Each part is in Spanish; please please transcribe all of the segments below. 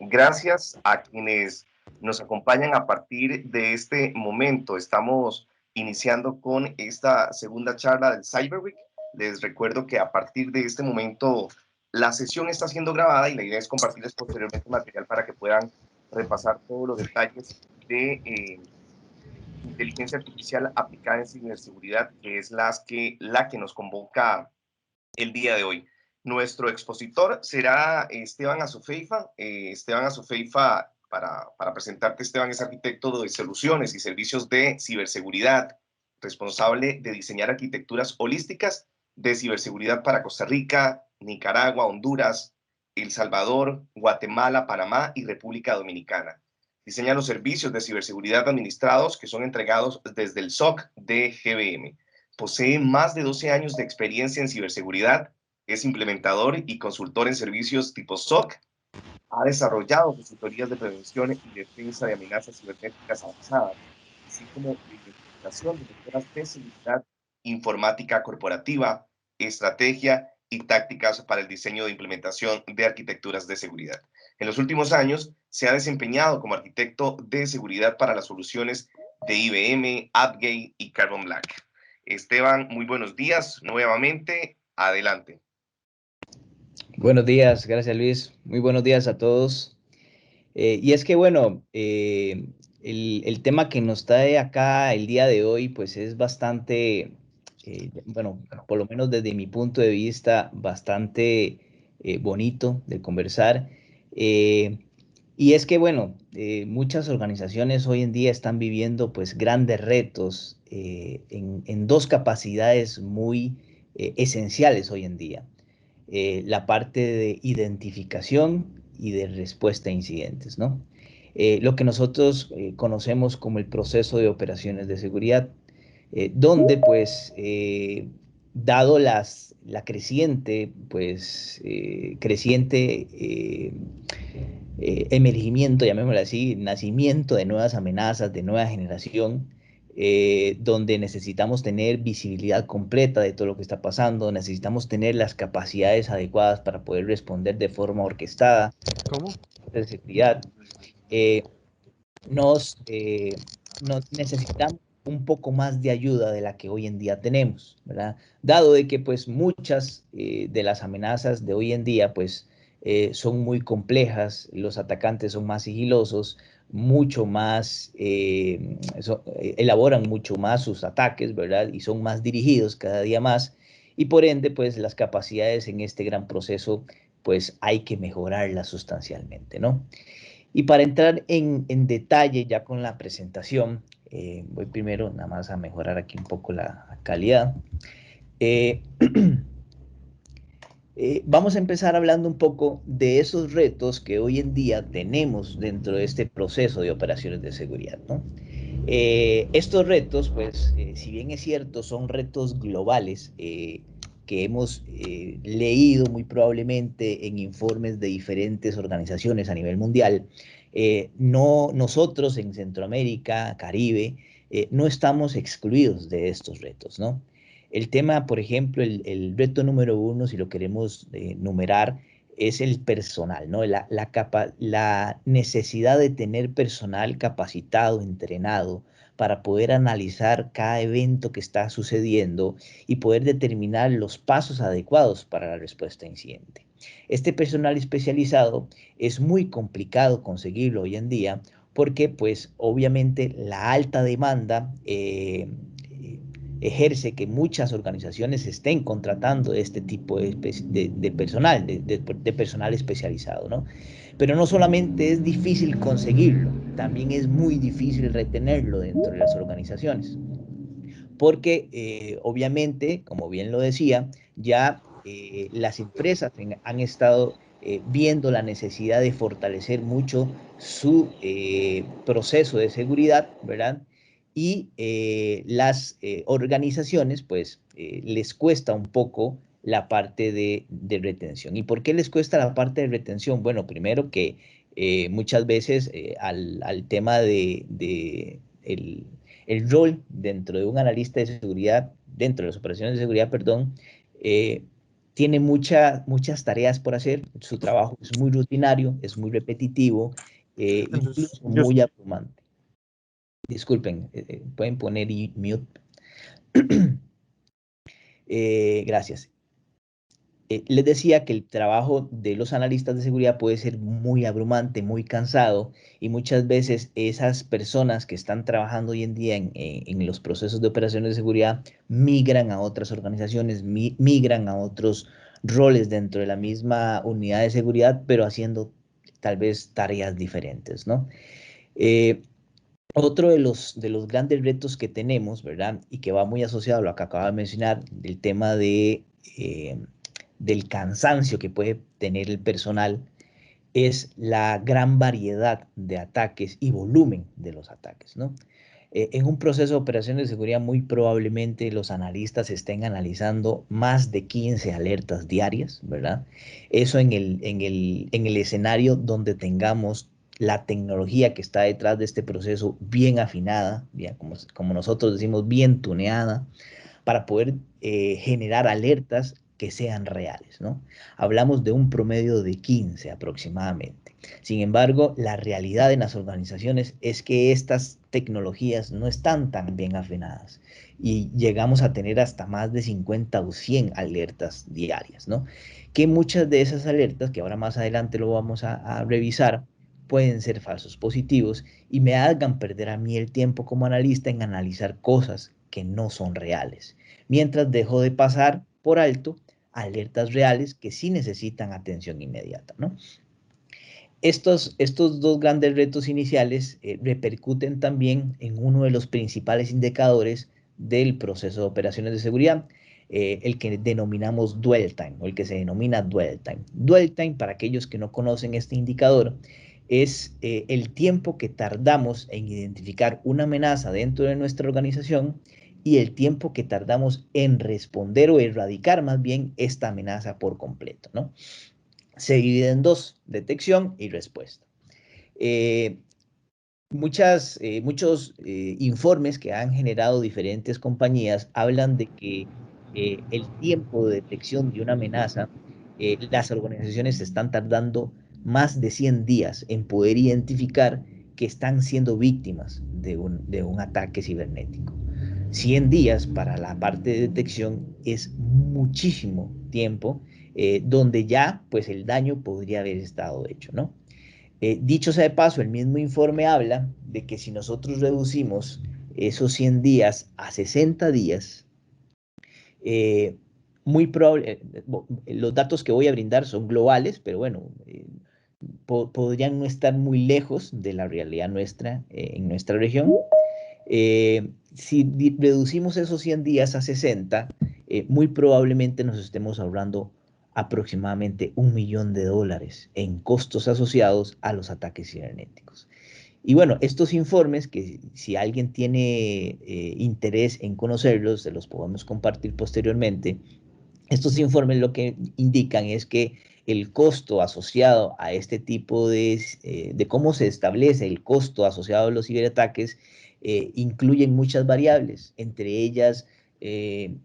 Gracias a quienes nos acompañan a partir de este momento. Estamos iniciando con esta segunda charla del Cyber Week. Les recuerdo que a partir de este momento la sesión está siendo grabada y la idea es compartirles posteriormente material para que puedan repasar todos los detalles de inteligencia artificial aplicada en ciberseguridad, que es la que nos convoca el día de hoy. Nuestro expositor será Esteban Azufeifa. Esteban Azufeifa, para presentarte, Esteban es arquitecto de soluciones y servicios de ciberseguridad, responsable de diseñar arquitecturas holísticas de ciberseguridad para Costa Rica, Nicaragua, Honduras, El Salvador, Guatemala, Panamá y República Dominicana. Diseña los servicios de ciberseguridad administrados que son entregados desde el SOC de GBM. Posee más de 12 años de experiencia en ciberseguridad, es implementador y consultor en servicios tipo SOC, ha desarrollado consultorías de prevención y defensa de amenazas cibernéticas avanzadas, así como de identificación de mejoras de seguridad informática corporativa, estrategia y tácticas para el diseño de implementación de arquitecturas de seguridad. En los últimos años se ha desempeñado como arquitecto de seguridad para las soluciones de IBM, AppGate y Carbon Black. Esteban, muy buenos días nuevamente. Adelante. Buenos días, gracias Luis. Muy buenos días a todos. Y es que bueno, el tema que nos trae acá el día de hoy, pues es bastante, bueno, por lo menos desde mi punto de vista, bastante bonito de conversar. Eh, y es que bueno, muchas organizaciones hoy en día están viviendo pues grandes retos en dos capacidades muy esenciales hoy en día. La parte de identificación y de respuesta a incidentes, ¿no? Lo que nosotros conocemos como el proceso de operaciones de seguridad, donde pues, dado la creciente, pues, creciente emergimiento, llamémoslo así, nacimiento de nuevas amenazas, de nueva generación, donde necesitamos tener visibilidad completa de todo lo que está pasando, necesitamos tener las capacidades adecuadas para poder responder de forma orquestada. ¿Cómo? De seguridad, eh, nos necesitamos un poco más de ayuda de la que hoy en día tenemos, ¿verdad? Dado de que pues muchas de las amenazas de hoy en día pues son muy complejas, los atacantes son más sigilosos, mucho más, elaboran mucho más sus ataques, ¿verdad? Y son más dirigidos cada día más, y por ende pues las capacidades en este gran proceso pues hay que mejorarlas sustancialmente, ¿no? Y para entrar en detalle ya con la presentación, voy primero nada más a mejorar aquí un poco la calidad. Eh, vamos a empezar hablando un poco de esos retos que hoy en día tenemos dentro de este proceso de operaciones de seguridad, ¿no? Estos retos, pues, si bien es cierto, son retos globales que hemos leído muy probablemente en informes de diferentes organizaciones a nivel mundial. No, nosotros en Centroamérica, Caribe, no estamos excluidos de estos retos, ¿no? El tema, por ejemplo, el reto número uno, si lo queremos numerar, es el personal, ¿no? La necesidad de tener personal capacitado, entrenado, para poder analizar cada evento que está sucediendo y poder determinar los pasos adecuados para la respuesta a incidente. Este personal especializado es muy complicado conseguirlo hoy en día porque, pues, obviamente la alta demanda ejerce que muchas organizaciones estén contratando este tipo de personal, de personal especializado, ¿no? Pero no solamente es difícil conseguirlo, también es muy difícil retenerlo dentro de las organizaciones. Porque obviamente, como bien lo decía, ya las empresas han estado viendo la necesidad de fortalecer mucho su proceso de seguridad, ¿verdad? Y las organizaciones, pues, les cuesta un poco la parte de retención. ¿Y por qué les cuesta la parte de retención? Bueno, primero que muchas veces al tema el rol dentro de un analista de seguridad, dentro de las operaciones de seguridad, perdón, tiene muchas tareas por hacer, su trabajo es muy rutinario, es muy repetitivo, Entonces, incluso muy abrumante. Disculpen, pueden poner mute. Gracias. Les decía que el trabajo de los analistas de seguridad puede ser muy abrumante, muy cansado, y muchas veces esas personas que están trabajando hoy en día en los procesos de operaciones de seguridad migran a otras organizaciones, migran a otros roles dentro de la misma unidad de seguridad, pero haciendo tal vez tareas diferentes, ¿no? Otro de los grandes retos que tenemos, ¿verdad? Y que va muy asociado a lo que acaba de mencionar, del tema del cansancio que puede tener el personal, es la gran variedad de ataques y volumen de los ataques, ¿no? En un proceso de operaciones de seguridad, muy probablemente los analistas estén analizando más de 15 alertas diarias, ¿verdad? Eso en el escenario donde tengamos la tecnología que está detrás de este proceso bien afinada, bien, como nosotros decimos, bien tuneada, para poder generar alertas que sean reales, ¿no? Hablamos de un promedio de 15 aproximadamente. Sin embargo, la realidad en las organizaciones es que estas tecnologías no están tan bien afinadas y llegamos a tener hasta más de 50 o 100 alertas diarias, ¿no? Que muchas de esas alertas, que ahora más adelante lo vamos a revisar, pueden ser falsos positivos y me hagan perder a mí el tiempo como analista en analizar cosas que no son reales, mientras dejo de pasar por alto alertas reales que sí necesitan atención inmediata, ¿no? Estos dos grandes retos iniciales repercuten también en uno de los principales indicadores del proceso de operaciones de seguridad, el que denominamos dwell time, o el que se denomina dwell time. Dwell time, para aquellos que no conocen este indicador, es el tiempo que tardamos en identificar una amenaza dentro de nuestra organización y el tiempo que tardamos en responder o erradicar más bien esta amenaza por completo, ¿no? Se divide en dos, detección y respuesta. Eh, muchos informes que han generado diferentes compañías hablan de que el tiempo de detección de una amenaza, las organizaciones están tardando más de 100 días en poder identificar que están siendo víctimas de un ataque cibernético. 100 días para la parte de detección es muchísimo tiempo, donde ya pues el daño podría haber estado hecho, ¿no? Dicho sea de paso, el mismo informe habla de que si nosotros reducimos esos 100 días a 60 días, eh, muy probable, los datos que voy a brindar son globales, pero bueno, podrían no estar muy lejos de la realidad nuestra en nuestra región. Si reducimos esos 100 días a 60, muy probablemente nos estemos ahorrando aproximadamente $1.000.000 en costos asociados a los ataques cibernéticos. Y bueno, estos informes, que si alguien tiene interés en conocerlos, se los podemos compartir posteriormente. Estos informes lo que indican es que el costo asociado a este tipo de cómo se establece el costo asociado a los ciberataques incluyen muchas variables, entre ellas, eh,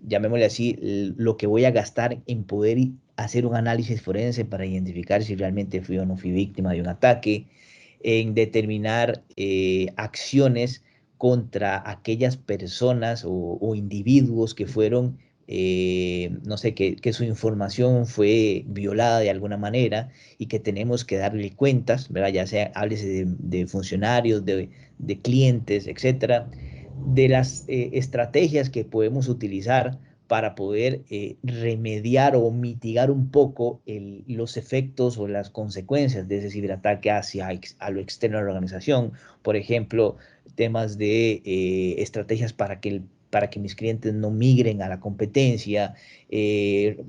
llamémosle así, lo que voy a gastar en poder hacer un análisis forense para identificar si realmente fui o no fui víctima de un ataque, en determinar acciones contra aquellas personas o individuos que fueron, no sé, que su información fue violada de alguna manera y que tenemos que darle cuentas, ¿verdad? Ya sea, háblese de funcionarios, de clientes, etcétera, de las estrategias que podemos utilizar para poder remediar o mitigar un poco los efectos o las consecuencias de ese ciberataque a lo externo de la organización. Por ejemplo, temas de estrategias para que mis clientes no migren a la competencia,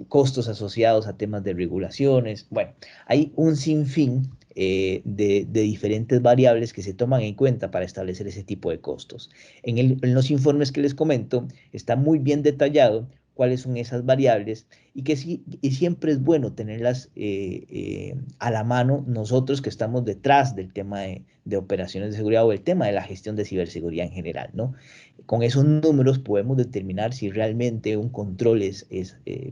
costos asociados a temas de regulaciones. Bueno, hay un sinfín de diferentes variables que se toman en cuenta para establecer ese tipo de costos. En los informes que les comento está muy bien detallado cuáles son esas variables y que sí, y siempre es bueno tenerlas a la mano nosotros que estamos detrás del tema de operaciones de seguridad o el tema de la gestión de ciberseguridad en general, ¿no? Con esos números podemos determinar si realmente un control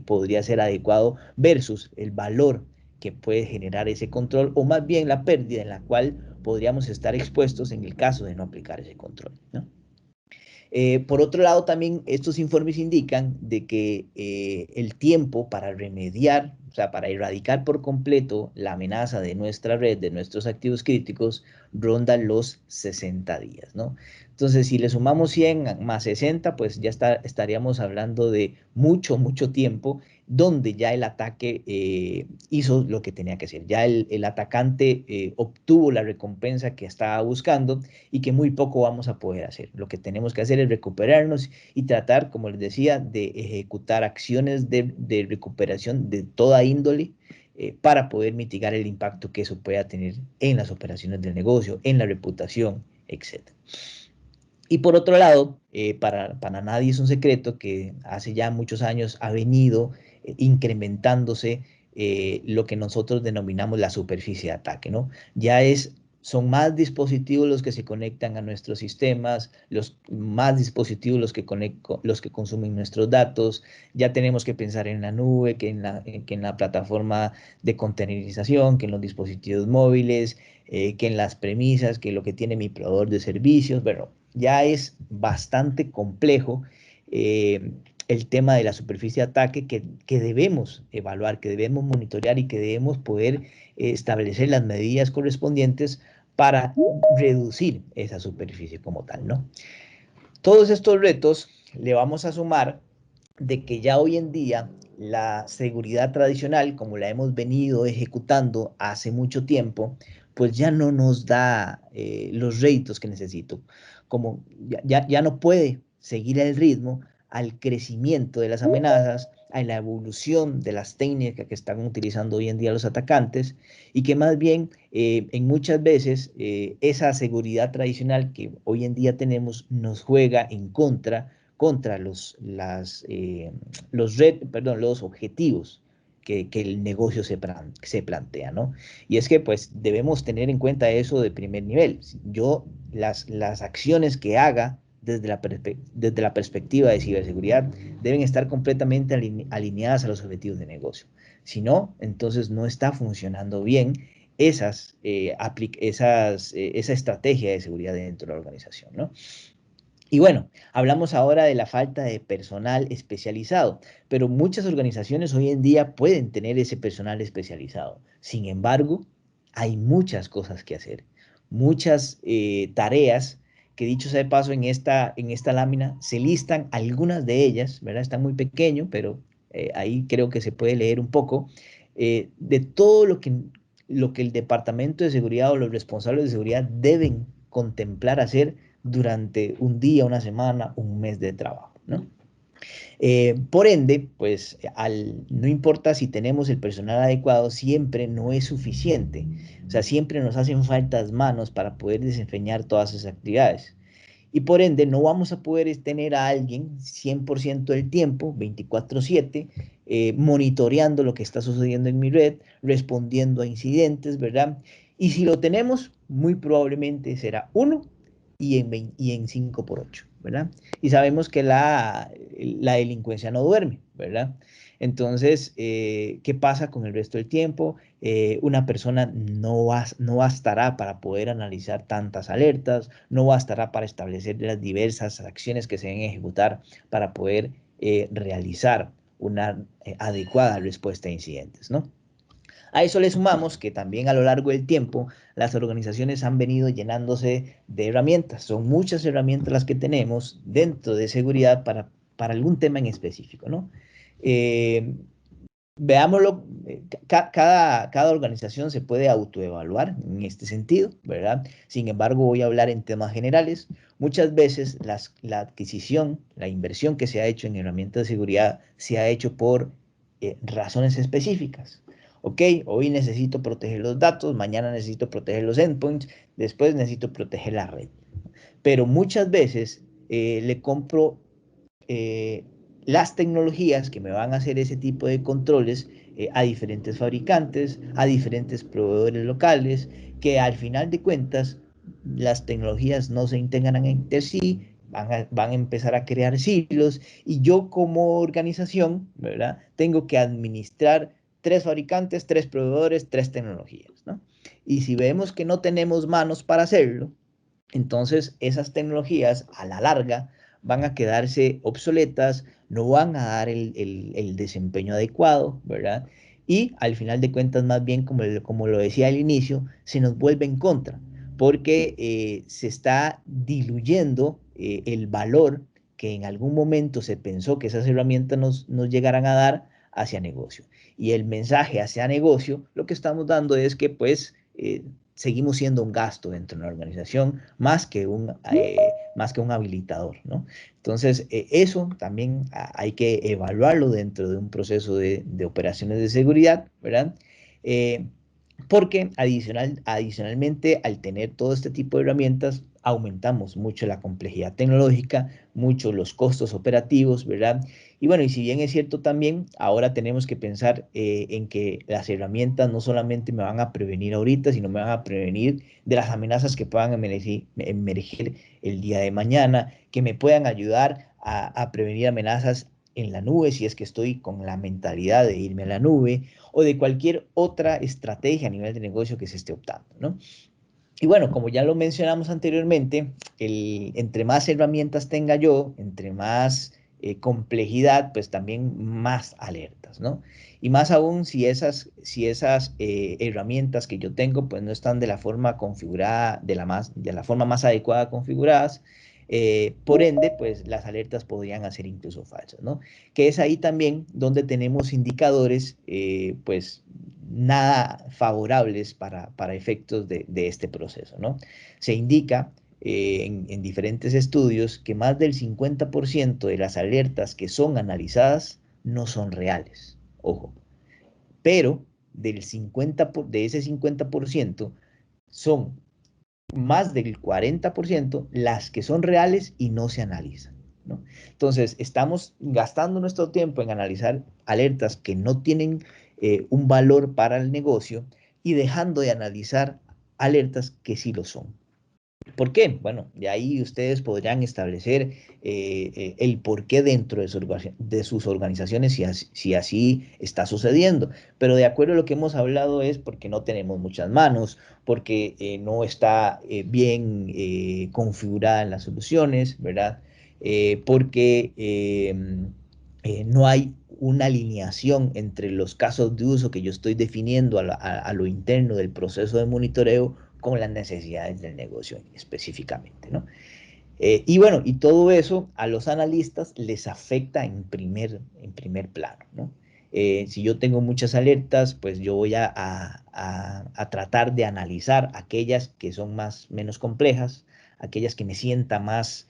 podría ser adecuado versus el valor que puede generar ese control o más bien la pérdida en la cual podríamos estar expuestos en el caso de no aplicar ese control, ¿no? Por otro lado, también estos informes indican de que el tiempo para remediar, o sea, para erradicar por completo la amenaza de nuestra red, de nuestros activos críticos, ronda los 60 días, ¿no? Entonces, si le sumamos 100 más 60, pues ya estaríamos hablando de mucho, mucho tiempo donde ya el ataque hizo lo que tenía que hacer. Ya el atacante obtuvo la recompensa que estaba buscando y que muy poco vamos a poder hacer. Lo que tenemos que hacer es recuperarnos y tratar, como les decía, de ejecutar acciones de recuperación de toda índole para poder mitigar el impacto que eso pueda tener en las operaciones del negocio, en la reputación, etc. Y por otro lado, para nadie es un secreto que hace ya muchos años ha venido incrementándose lo que nosotros denominamos la superficie de ataque, ¿no? Son más dispositivos los que se conectan a nuestros sistemas, más dispositivos los que consumen nuestros datos, ya tenemos que pensar en la nube, que en la plataforma de containerización, que en los dispositivos móviles, que en las premisas, que lo que tiene mi proveedor de servicios, bueno, ya es bastante complejo el tema de la superficie de ataque que debemos evaluar, que debemos monitorear y que debemos poder establecer las medidas correspondientes para reducir esa superficie como tal, ¿no? Todos estos retos le vamos a sumar de que ya hoy en día la seguridad tradicional, como la hemos venido ejecutando hace mucho tiempo, pues ya no nos da los réditos que necesito. Como ya no puede seguir el ritmo al crecimiento de las amenazas, a la evolución de las técnicas que están utilizando hoy en día los atacantes y que más bien en muchas veces esa seguridad tradicional que hoy en día tenemos nos juega en contra los objetivos que el negocio se plantea, ¿no? Y es que pues debemos tener en cuenta eso de primer nivel. Las acciones que haga desde la perspectiva de ciberseguridad deben estar completamente alineadas a los objetivos de negocio. Si no, entonces no está funcionando bien esa estrategia de seguridad dentro de la organización, ¿no? Y bueno, hablamos ahora de la falta de personal especializado, pero muchas organizaciones hoy en día pueden tener ese personal especializado. Sin embargo, hay muchas cosas que hacer, muchas tareas que dicho sea de paso en esta lámina se listan algunas de ellas, ¿verdad? Está muy pequeño, pero ahí creo que se puede leer un poco de todo lo que el departamento de seguridad o los responsables de seguridad deben contemplar hacer durante un día, una semana, un mes de trabajo, ¿no? Por ende, pues no importa si tenemos el personal adecuado, siempre no es suficiente. O sea, siempre nos hacen faltas manos para poder desempeñar todas esas actividades. Y por ende, no vamos a poder tener a alguien 100% del tiempo, 24/7, monitoreando lo que está sucediendo en mi red, respondiendo a incidentes, ¿verdad? Y si lo tenemos, muy probablemente será uno y en 5 por 8, ¿verdad? Y sabemos que la delincuencia no duerme, ¿verdad? Entonces, ¿qué pasa con el resto del tiempo? Una persona no bastará para poder analizar tantas alertas, no bastará para establecer las diversas acciones que se deben ejecutar para poder realizar una adecuada respuesta a incidentes, ¿no? A eso le sumamos que también a lo largo del tiempo las organizaciones han venido llenándose de herramientas. Son muchas herramientas las que tenemos dentro de seguridad para algún tema en específico, ¿no? Eh, Veámoslo, cada organización se puede autoevaluar en este sentido, ¿verdad? Sin embargo, voy a hablar en temas generales. Muchas veces la adquisición, la inversión que se ha hecho en herramientas de seguridad se ha hecho por razones específicas. Ok, hoy necesito proteger los datos, mañana necesito proteger los endpoints, después necesito proteger la red. Pero muchas veces le compro eh, las tecnologías que me van a hacer ese tipo de controles a diferentes fabricantes, a diferentes proveedores locales, que al final de cuentas las tecnologías no se integran entre sí, van a empezar a crear silos y yo como organización, ¿verdad? Tengo que administrar tres fabricantes, tres proveedores, tres tecnologías, ¿no? Y si vemos que no tenemos manos para hacerlo, entonces esas tecnologías a la larga van a quedarse obsoletas, no van a dar el desempeño adecuado, ¿verdad? Y al final de cuentas, más bien, como lo decía al inicio, se nos vuelve en contra, porque se está diluyendo el valor que en algún momento se pensó que esas herramientas nos llegaran a dar hacia negocio. Y el mensaje hacia negocio, lo que estamos dando es que pues seguimos siendo un gasto dentro de una organización más que un habilitador, ¿no? Entonces, eso también hay que evaluarlo dentro de un proceso de operaciones de seguridad, ¿verdad? Eh, Porque adicionalmente, al tener todo este tipo de herramientas, aumentamos mucho la complejidad tecnológica, mucho los costos operativos, ¿verdad? Y bueno, y si bien es cierto también, ahora tenemos que pensar en que las herramientas no solamente me van a prevenir ahorita, sino me van a prevenir de las amenazas que puedan emergir el día de mañana, que me puedan ayudar a prevenir amenazas en la nube, si es que estoy con la mentalidad de irme a la nube, o de cualquier otra estrategia a nivel de negocio que se esté optando, ¿no? Y bueno, como ya lo mencionamos anteriormente, entre más herramientas tenga yo, entre más complejidad, pues también más alertas, ¿no? Y más aún si esas herramientas que yo tengo, pues no están de la forma configurada, de la forma más adecuada configuradas, por ende, pues las alertas podrían ser incluso falsas, ¿no? Que es ahí también donde tenemos indicadores, pues nada favorables para efectos de este proceso, ¿no? Se indica en diferentes estudios que más del 50% de las alertas que son analizadas no son reales, ojo, pero de ese 50% son más del 40% las que son reales y no se analizan, ¿no? Entonces, estamos gastando nuestro tiempo en analizar alertas que no tienen un valor para el negocio y dejando de analizar alertas que sí lo son. ¿Por qué? Bueno, de ahí ustedes podrán establecer el por qué dentro de sus organizaciones si así está sucediendo. Pero de acuerdo a lo que hemos hablado es porque no tenemos muchas manos, porque no está bien configurada en las soluciones, ¿verdad? Porque no hay una alineación entre los casos de uso que yo estoy definiendo a lo interno del proceso de monitoreo con las necesidades del negocio específicamente, ¿no? Y bueno, y todo eso a los analistas les afecta en primer plano, ¿no? Si yo tengo muchas alertas, pues yo voy a tratar de analizar aquellas que son menos complejas, aquellas que me sienta más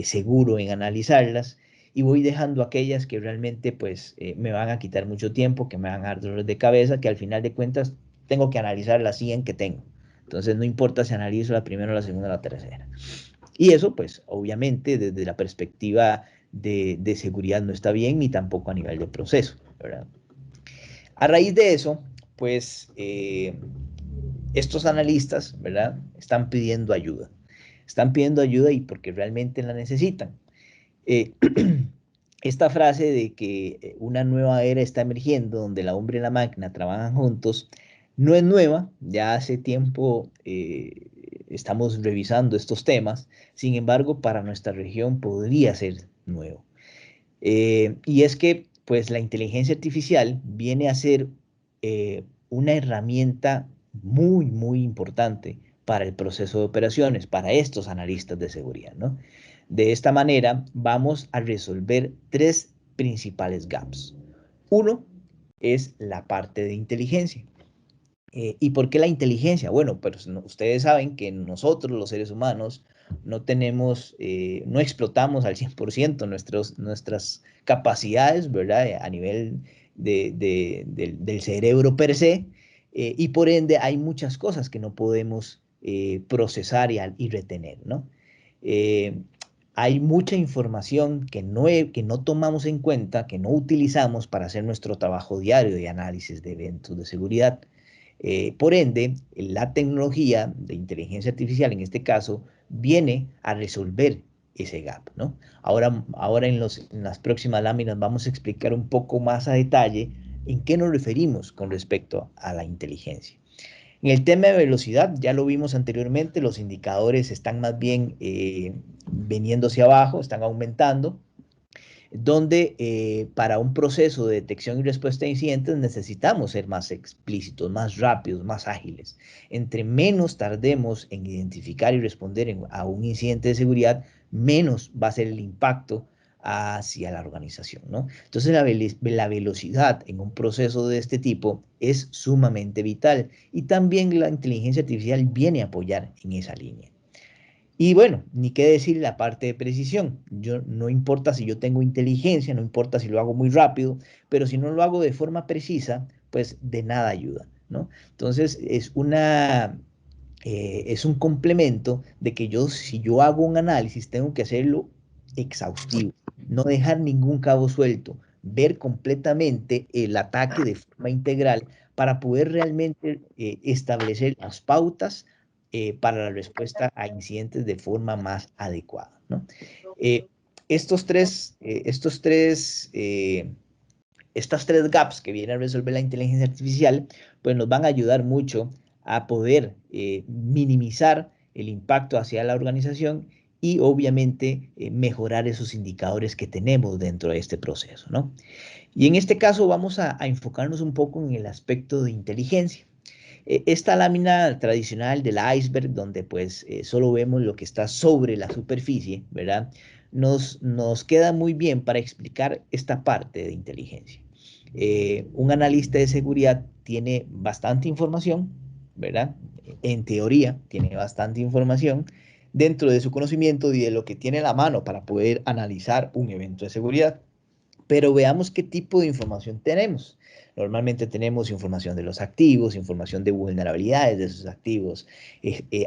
seguro en analizarlas, y voy dejando aquellas que realmente pues me van a quitar mucho tiempo, que me van a dar dolores de cabeza, que al final de cuentas tengo que analizar las 100 que tengo. Entonces no importa si analizo la primera, la segunda o la tercera. Y eso, pues, obviamente, desde la perspectiva de seguridad no está bien, ni tampoco a nivel de proceso, ¿verdad? A raíz de eso, pues, estos analistas, ¿verdad? Están pidiendo ayuda. Están pidiendo ayuda y porque realmente la necesitan. Eh, esta frase de que una nueva era está emergiendo, donde el hombre y la máquina trabajan juntos, no es nueva, ya hace tiempo estamos revisando estos temas, sin embargo, para nuestra región podría ser nuevo. Y es que, pues, la inteligencia artificial viene a ser una herramienta muy, muy importante para el proceso de operaciones, para estos analistas de seguridad, ¿no? De esta manera, vamos a resolver tres principales gaps. Uno es la parte de inteligencia. ¿Y por qué la inteligencia? Bueno, pues ustedes saben que nosotros, los seres humanos, no explotamos al 100% nuestras capacidades, ¿verdad? A nivel del cerebro per se, y por ende hay muchas cosas que no podemos procesar y retener, ¿no? Eh, hay mucha información que no tomamos en cuenta, que no utilizamos para hacer nuestro trabajo diario de análisis de eventos de seguridad. Por ende, la tecnología de inteligencia artificial, en este caso, viene a resolver ese gap, ¿no? Ahora en las próximas láminas vamos a explicar un poco más a detalle en qué nos referimos con respecto a la inteligencia. En el tema de velocidad, ya lo vimos anteriormente, los indicadores están más bien veniéndose abajo, están aumentando, donde para un proceso de detección y respuesta a incidentes necesitamos ser más explícitos, más rápidos, más ágiles. Entre menos tardemos en identificar y responder a un incidente de seguridad, menos va a ser el impacto hacia la organización, ¿no? Entonces la velocidad en un proceso de este tipo es sumamente vital y también la inteligencia artificial viene a apoyar en esa línea. Y bueno, ni qué decir la parte de precisión. Yo, no importa si yo tengo inteligencia, no importa si lo hago muy rápido, pero si no lo hago de forma precisa, pues de nada ayuda, ¿no? Entonces es un complemento de que yo, si yo hago un análisis, tengo que hacerlo exhaustivo, no dejar ningún cabo suelto, ver completamente el ataque de forma integral para poder realmente establecer las pautas para la respuesta a incidentes de forma más adecuada, ¿no? Eh, estas tres gaps que viene a resolver la inteligencia artificial, pues nos van a ayudar mucho a poder minimizar el impacto hacia la organización y obviamente mejorar esos indicadores que tenemos dentro de este proceso, ¿no? Y en este caso vamos a enfocarnos un poco en el aspecto de inteligencia. Esta lámina tradicional del iceberg, donde pues solo vemos lo que está sobre la superficie, ¿verdad? Nos queda muy bien para explicar esta parte de inteligencia. Un analista de seguridad tiene bastante información, ¿verdad? En teoría tiene bastante información dentro de su conocimiento y de lo que tiene a la mano para poder analizar un evento de seguridad. Pero veamos qué tipo de información tenemos. Normalmente tenemos información de los activos, información de vulnerabilidades de esos activos,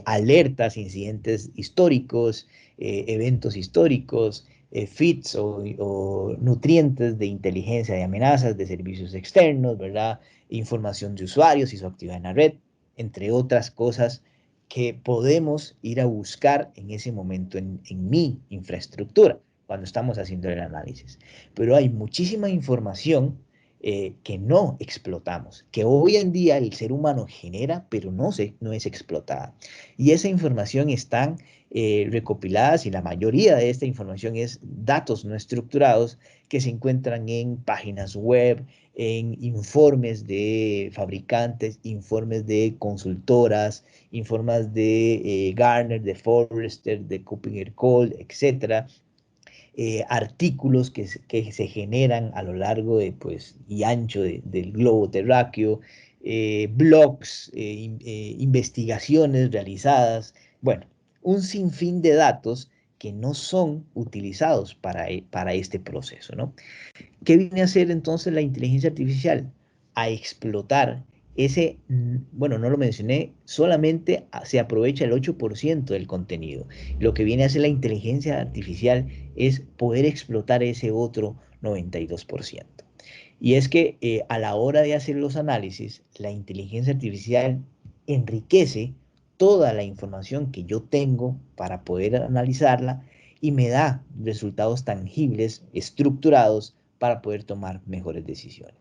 alertas, incidentes históricos, eventos históricos, feeds o nutrientes de inteligencia de amenazas de servicios externos, ¿verdad? Información de usuarios y su actividad en la red, entre otras cosas que podemos ir a buscar en ese momento en mi infraestructura cuando estamos haciendo el análisis. Pero hay muchísima información que no explotamos, que hoy en día el ser humano genera, pero no es explotada. Y esa información están recopiladas y la mayoría de esta información es datos no estructurados que se encuentran en páginas web, en informes de fabricantes, informes de consultoras, informes de Gartner, de Forrester, de KuppingerCole, etcétera, artículos que se generan a lo largo de, pues, y ancho del globo terráqueo, blogs, investigaciones realizadas, bueno, un sinfín de datos que no son utilizados para este proceso, ¿no? ¿Qué viene a hacer entonces la inteligencia artificial? A explotar bueno, no lo mencioné, solamente se aprovecha el 8% del contenido. Lo que viene a hacer la inteligencia artificial es poder explotar ese otro 92%. Y es que a la hora de hacer los análisis, la inteligencia artificial enriquece toda la información que yo tengo para poder analizarla y me da resultados tangibles, estructurados, para poder tomar mejores decisiones.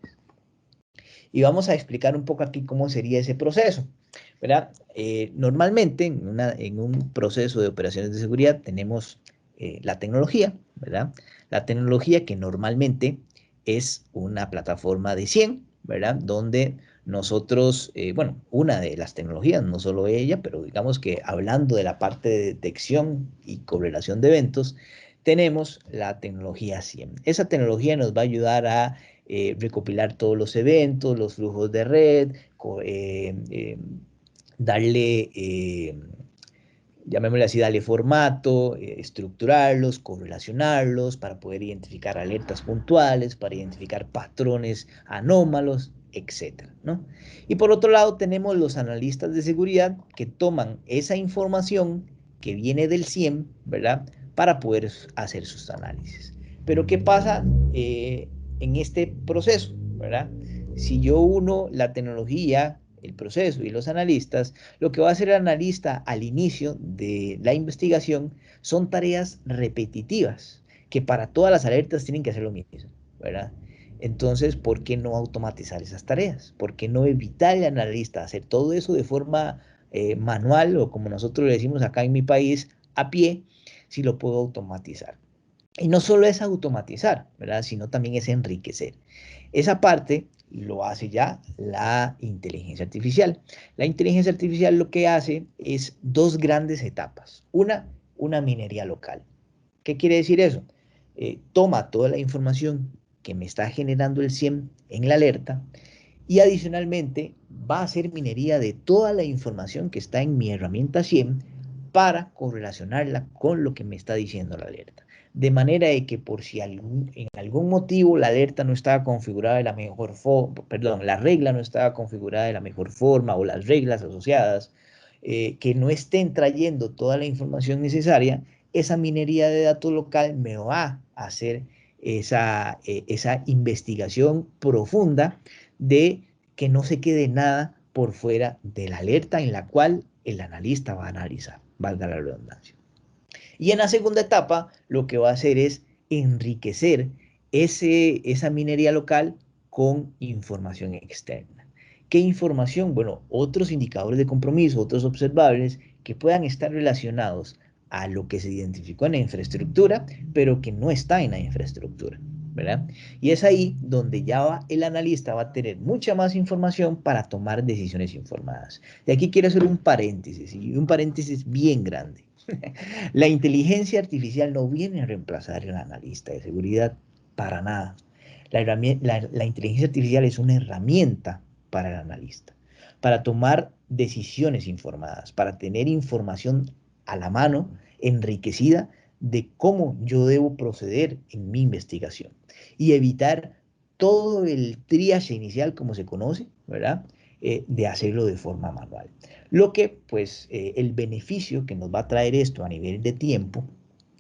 Y vamos a explicar un poco aquí cómo sería ese proceso, ¿verdad? Normalmente en un proceso de operaciones de seguridad tenemos la tecnología, ¿verdad? La tecnología que normalmente es una plataforma de 100, ¿verdad? Donde nosotros, bueno, una de las tecnologías, no solo ella, pero digamos que hablando de la parte de detección y correlación de eventos, tenemos la tecnología 100. Esa tecnología nos va a ayudar a recopilar todos los eventos, los flujos de red, darle, llamémosle así, darle formato, estructurarlos, correlacionarlos para poder identificar alertas puntuales, para identificar patrones anómalos, etcétera, ¿no? Y por otro lado tenemos los analistas de seguridad que toman esa información que viene del 100, ¿verdad? para poder hacer sus análisis. Pero ¿qué pasa en este proceso, ¿verdad? Si yo uno la tecnología, el proceso y los analistas, lo que va a hacer el analista al inicio de la investigación son tareas repetitivas, que para todas las alertas tienen que hacer lo mismo, ¿verdad? Entonces, ¿por qué no automatizar esas tareas? ¿Por qué no evitar al analista hacer todo eso de forma manual o como nosotros le decimos acá en mi país, a pie, si lo puedo automatizar? Y no solo es automatizar, ¿verdad? Sino también es enriquecer. Esa parte lo hace ya la inteligencia artificial. La inteligencia artificial lo que hace es dos grandes etapas. Una minería local. ¿Qué quiere decir eso? Toma toda la información que me está generando el SIEM en la alerta y adicionalmente va a hacer minería de toda la información que está en mi herramienta SIEM para correlacionarla con lo que me está diciendo la alerta. De manera de que por si en algún motivo la alerta no estaba configurada de la mejor forma, perdón, la regla no estaba configurada de la mejor forma o las reglas asociadas, que no estén trayendo toda la información necesaria, esa minería de datos local me va a hacer esa investigación profunda de que no se quede nada por fuera de la alerta en la cual el analista va a analizar, valga la redundancia. Y en la segunda etapa, lo que va a hacer es enriquecer esa minería local con información externa. ¿Qué información? Bueno, otros indicadores de compromiso, otros observables que puedan estar relacionados a lo que se identificó en la infraestructura, pero que no está en la infraestructura, ¿verdad? Y es ahí donde el analista va a tener mucha más información para tomar decisiones informadas. Y aquí quiero hacer un paréntesis, y un paréntesis bien grande. La inteligencia artificial no viene a reemplazar al analista de seguridad para nada. La inteligencia artificial es una herramienta para el analista, para tomar decisiones informadas, para tener información a la mano, enriquecida, de cómo yo debo proceder en mi investigación y evitar todo el triage inicial, como se conoce, ¿verdad? De hacerlo de forma manual. Lo que, pues, el beneficio que nos va a traer esto a nivel de tiempo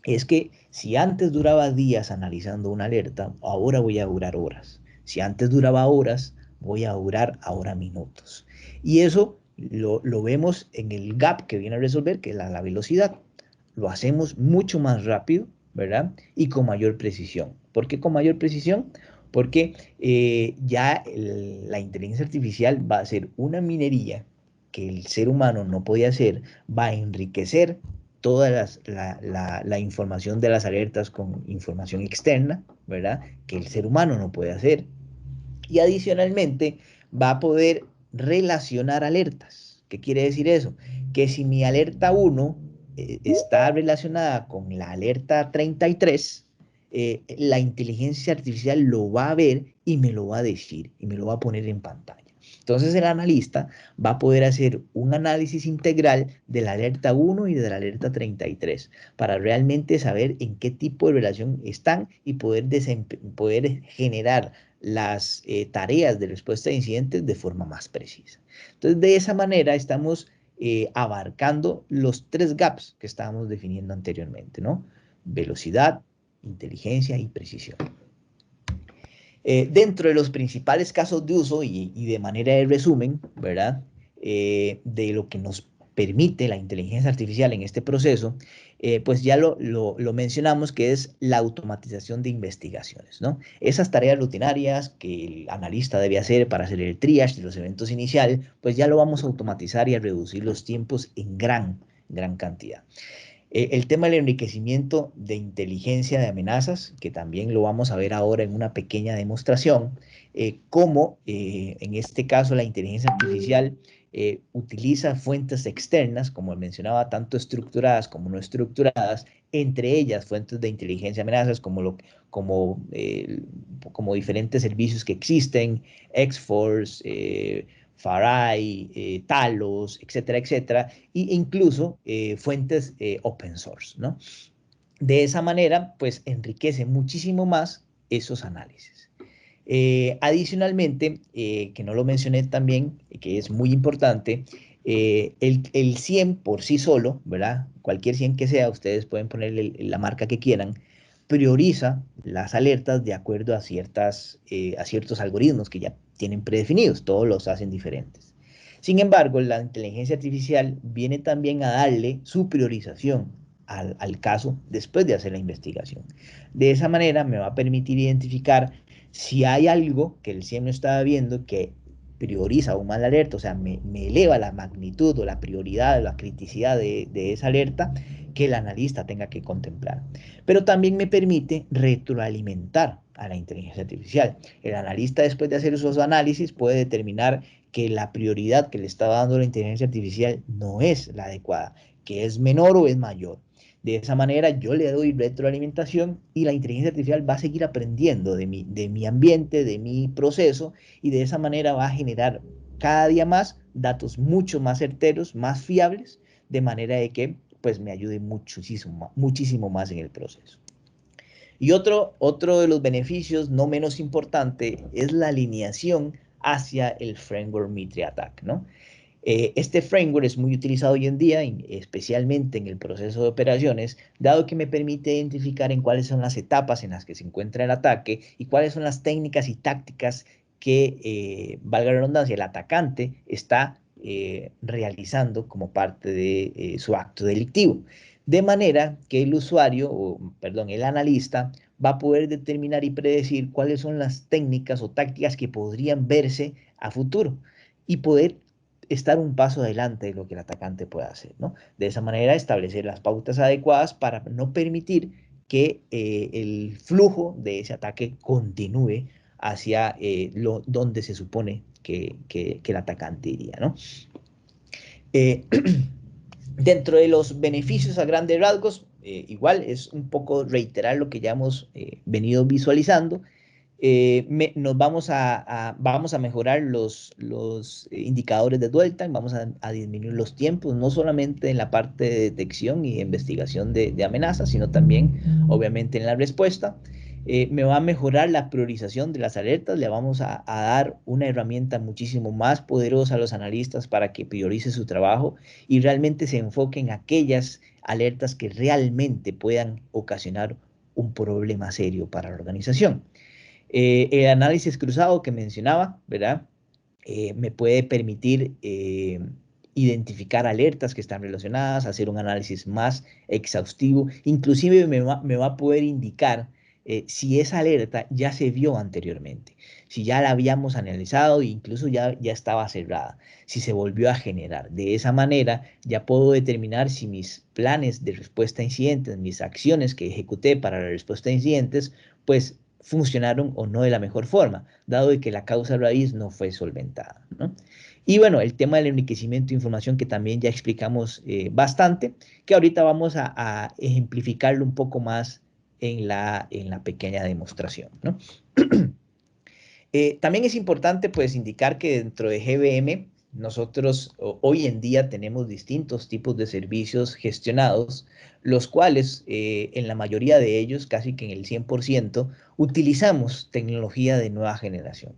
es que si antes duraba días analizando una alerta, ahora voy a durar horas. Si antes duraba horas, voy a durar ahora minutos. Y eso lo vemos en el gap que viene a resolver, que es la velocidad. Lo hacemos mucho más rápido, ¿verdad? Y con mayor precisión. ¿Por qué con mayor precisión? Porque la inteligencia artificial va a hacer una minería que el ser humano no podía hacer, va a enriquecer toda la información de las alertas con información externa, ¿verdad? Que el ser humano no puede hacer. Y adicionalmente va a poder relacionar alertas. ¿Qué quiere decir eso? Que si mi alerta 1 está relacionada con la alerta 33, la inteligencia artificial lo va a ver y me lo va a decir y me lo va a poner en pantalla. Entonces el analista va a poder hacer un análisis integral de la alerta 1 y de la alerta 33 para realmente saber en qué tipo de relación están y poder generar las tareas de respuesta a incidentes de forma más precisa. Entonces, de esa manera estamos abarcando los tres gaps que estábamos definiendo anteriormente, ¿no? Velocidad, inteligencia y precisión. Dentro de los principales casos de uso y de manera de resumen, ¿verdad? De lo que nos permite la inteligencia artificial en este proceso, pues ya lo mencionamos, que es la automatización de investigaciones, ¿no? Esas tareas rutinarias que el analista debe hacer para hacer el triage de los eventos iniciales, pues ya lo vamos a automatizar y a reducir los tiempos en gran cantidad. El tema del enriquecimiento de inteligencia de amenazas, que también lo vamos a ver ahora en una pequeña demostración, cómo en este caso la inteligencia artificial utiliza fuentes externas, como mencionaba, tanto estructuradas como no estructuradas, entre ellas fuentes de inteligencia de amenazas como diferentes servicios que existen, X-Force, Farai, Talos, etcétera, etcétera, e incluso fuentes open source, ¿no? De esa manera, pues enriquece muchísimo más esos análisis. Adicionalmente, que no lo mencioné también, que es muy importante, El 100 por sí solo, ¿verdad? Cualquier 100 que sea, ustedes pueden ponerle la marca que quieran, prioriza las alertas de acuerdo a ciertos algoritmos que ya tienen predefinidos, todos los hacen diferentes. Sin embargo, la inteligencia artificial viene también a darle su priorización al caso después de hacer la investigación. De esa manera me va a permitir identificar si hay algo que el CIEM no estaba viendo que prioriza aún más la alerta, o sea, me eleva la magnitud o la prioridad, la criticidad de esa alerta que el analista tenga que contemplar. Pero también me permite retroalimentar a la inteligencia artificial. El analista, después de hacer esos análisis, puede determinar que la prioridad que le está dando la inteligencia artificial no es la adecuada, que es menor o es mayor. De esa manera yo le doy retroalimentación y la inteligencia artificial va a seguir aprendiendo de mi ambiente, de mi proceso, y de esa manera va a generar cada día más datos mucho más certeros, más fiables, de manera de que pues me ayude muchísimo, muchísimo más en el proceso. Y otro de los beneficios no menos importante es la alineación hacia el framework Mitre Attack, ¿no? Este framework es muy utilizado hoy en día, especialmente en el proceso de operaciones, dado que me permite identificar en cuáles son las etapas en las que se encuentra el ataque y cuáles son las técnicas y tácticas que, valga la redundancia, el atacante está realizando como parte de su acto delictivo. De manera que el usuario, o perdón, el analista, va a poder determinar y predecir cuáles son las técnicas o tácticas que podrían verse a futuro y poder estar un paso adelante de lo que el atacante pueda hacer, ¿no? De esa manera establecer las pautas adecuadas para no permitir que el flujo de ese ataque continúe hacia donde se supone que el atacante iría, ¿no? Eh, Dentro de los beneficios a grandes rasgos, igual es un poco reiterar lo que ya hemos venido visualizando. Nos vamos a mejorar los indicadores de dwell time, vamos a disminuir los tiempos, no solamente en la parte de detección y investigación de amenazas, sino también, obviamente, en la respuesta. Me va a mejorar la priorización de las alertas, le vamos a dar una herramienta muchísimo más poderosa a los analistas para que priorice su trabajo y realmente se enfoque en aquellas alertas que realmente puedan ocasionar un problema serio para la organización. El análisis cruzado que mencionaba, ¿verdad? Me puede permitir identificar alertas que están relacionadas, hacer un análisis más exhaustivo, inclusive me va a poder indicar si esa alerta ya se vio anteriormente, si ya la habíamos analizado e incluso ya estaba cerrada, si se volvió a generar. De esa manera ya puedo determinar si mis planes de respuesta a incidentes, mis acciones que ejecuté para la respuesta a incidentes, pues funcionaron o no de la mejor forma, dado de que la causa raíz no fue solventada, ¿no? Y bueno, el tema del enriquecimiento de información que también ya explicamos bastante, que ahorita vamos a ejemplificarlo un poco más en la pequeña demostración, ¿no? También es importante pues indicar que dentro de GBM nosotros hoy en día tenemos distintos tipos de servicios gestionados, los cuales en la mayoría de ellos, casi que en el 100%, utilizamos tecnología de nueva generación.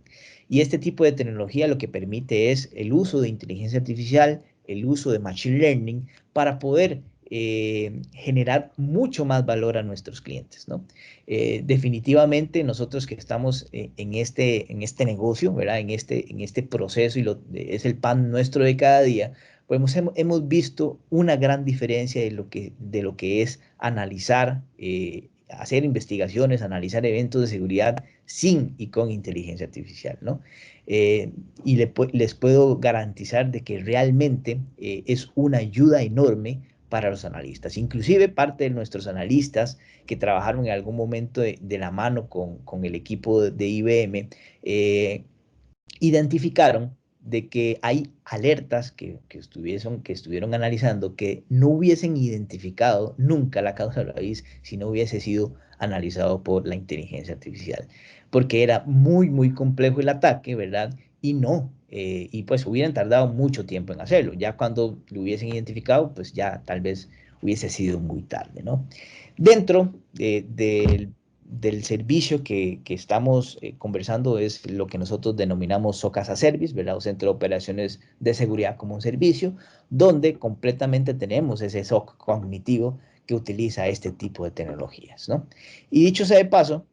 Y este tipo de tecnología lo que permite es el uso de inteligencia artificial, el uso de machine learning para poder generar mucho más valor a nuestros clientes, ¿no? Definitivamente nosotros que estamos en este negocio, ¿verdad? En este proceso y es el pan nuestro de cada día, pues hemos visto una gran diferencia de lo que es analizar, hacer investigaciones, analizar eventos de seguridad sin y con inteligencia artificial, ¿no? Y les puedo garantizar de que realmente es una ayuda enorme para los analistas. Inclusive parte de nuestros analistas que trabajaron en algún momento de la mano con el equipo de IBM, identificaron de que hay alertas que estuvieron analizando que no hubiesen identificado nunca la causa raíz si no hubiese sido analizado por la inteligencia artificial, porque era muy, muy complejo el ataque, ¿verdad? Y pues hubieran tardado mucho tiempo en hacerlo. Ya cuando lo hubiesen identificado, pues ya tal vez hubiese sido muy tarde, ¿no? Dentro del servicio que estamos conversando es lo que nosotros denominamos SOC as a Service, ¿verdad? O Centro de Operaciones de Seguridad como un servicio, donde completamente tenemos ese SOC cognitivo que utiliza este tipo de tecnologías, ¿no? Y dicho sea de paso,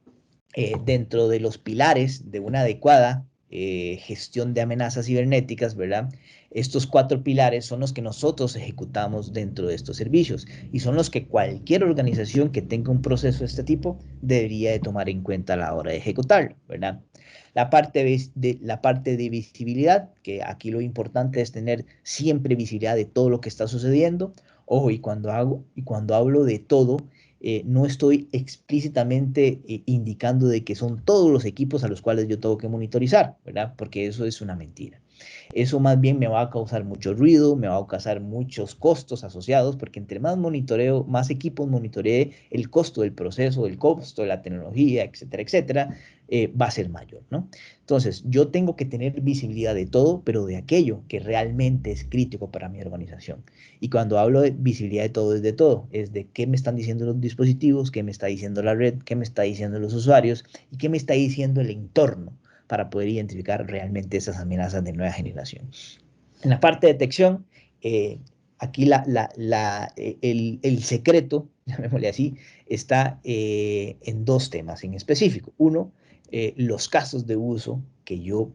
dentro de los pilares de una adecuada gestión de amenazas cibernéticas, ¿verdad? Estos 4 pilares son los que nosotros ejecutamos dentro de estos servicios y son los que cualquier organización que tenga un proceso de este tipo debería de tomar en cuenta a la hora de ejecutarlo, ¿verdad? La parte de visibilidad, que aquí lo importante es tener siempre visibilidad de todo lo que está sucediendo. Ojo, y cuando hablo de todo, no estoy explícitamente indicando de que son todos los equipos a los cuales yo tengo que monitorizar, ¿verdad? Porque eso es una mentira. Eso más bien me va a causar mucho ruido, me va a causar muchos costos asociados, porque entre más monitoreo, más equipos monitoree, el costo del proceso, el costo de la tecnología, etcétera, etcétera, va a ser mayor, ¿no? Entonces, yo tengo que tener visibilidad de todo, pero de aquello que realmente es crítico para mi organización. Y cuando hablo de visibilidad de todo, es de todo. Es de qué me están diciendo los dispositivos, qué me está diciendo la red, qué me está diciendo los usuarios y qué me está diciendo el entorno para poder identificar realmente esas amenazas de nueva generación. En la parte de detección, aquí el secreto, llamémosle así, está en 2 temas en específico. Uno, los casos de uso que yo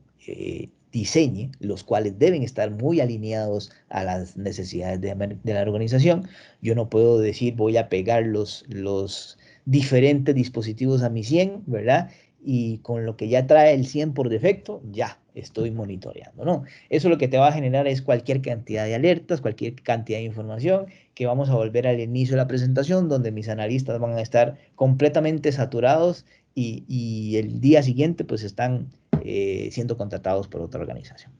diseñe, los cuales deben estar muy alineados a las necesidades de la organización. Yo no puedo decir voy a pegar los diferentes dispositivos a mi 100, ¿verdad? Y con lo que ya trae el 100 por defecto, ya estoy monitoreando, ¿no? Eso lo que te va a generar es cualquier cantidad de alertas, cualquier cantidad de información que vamos a volver al inicio de la presentación, donde mis analistas van a estar completamente saturados y el día siguiente pues están siendo contratados por otra organización.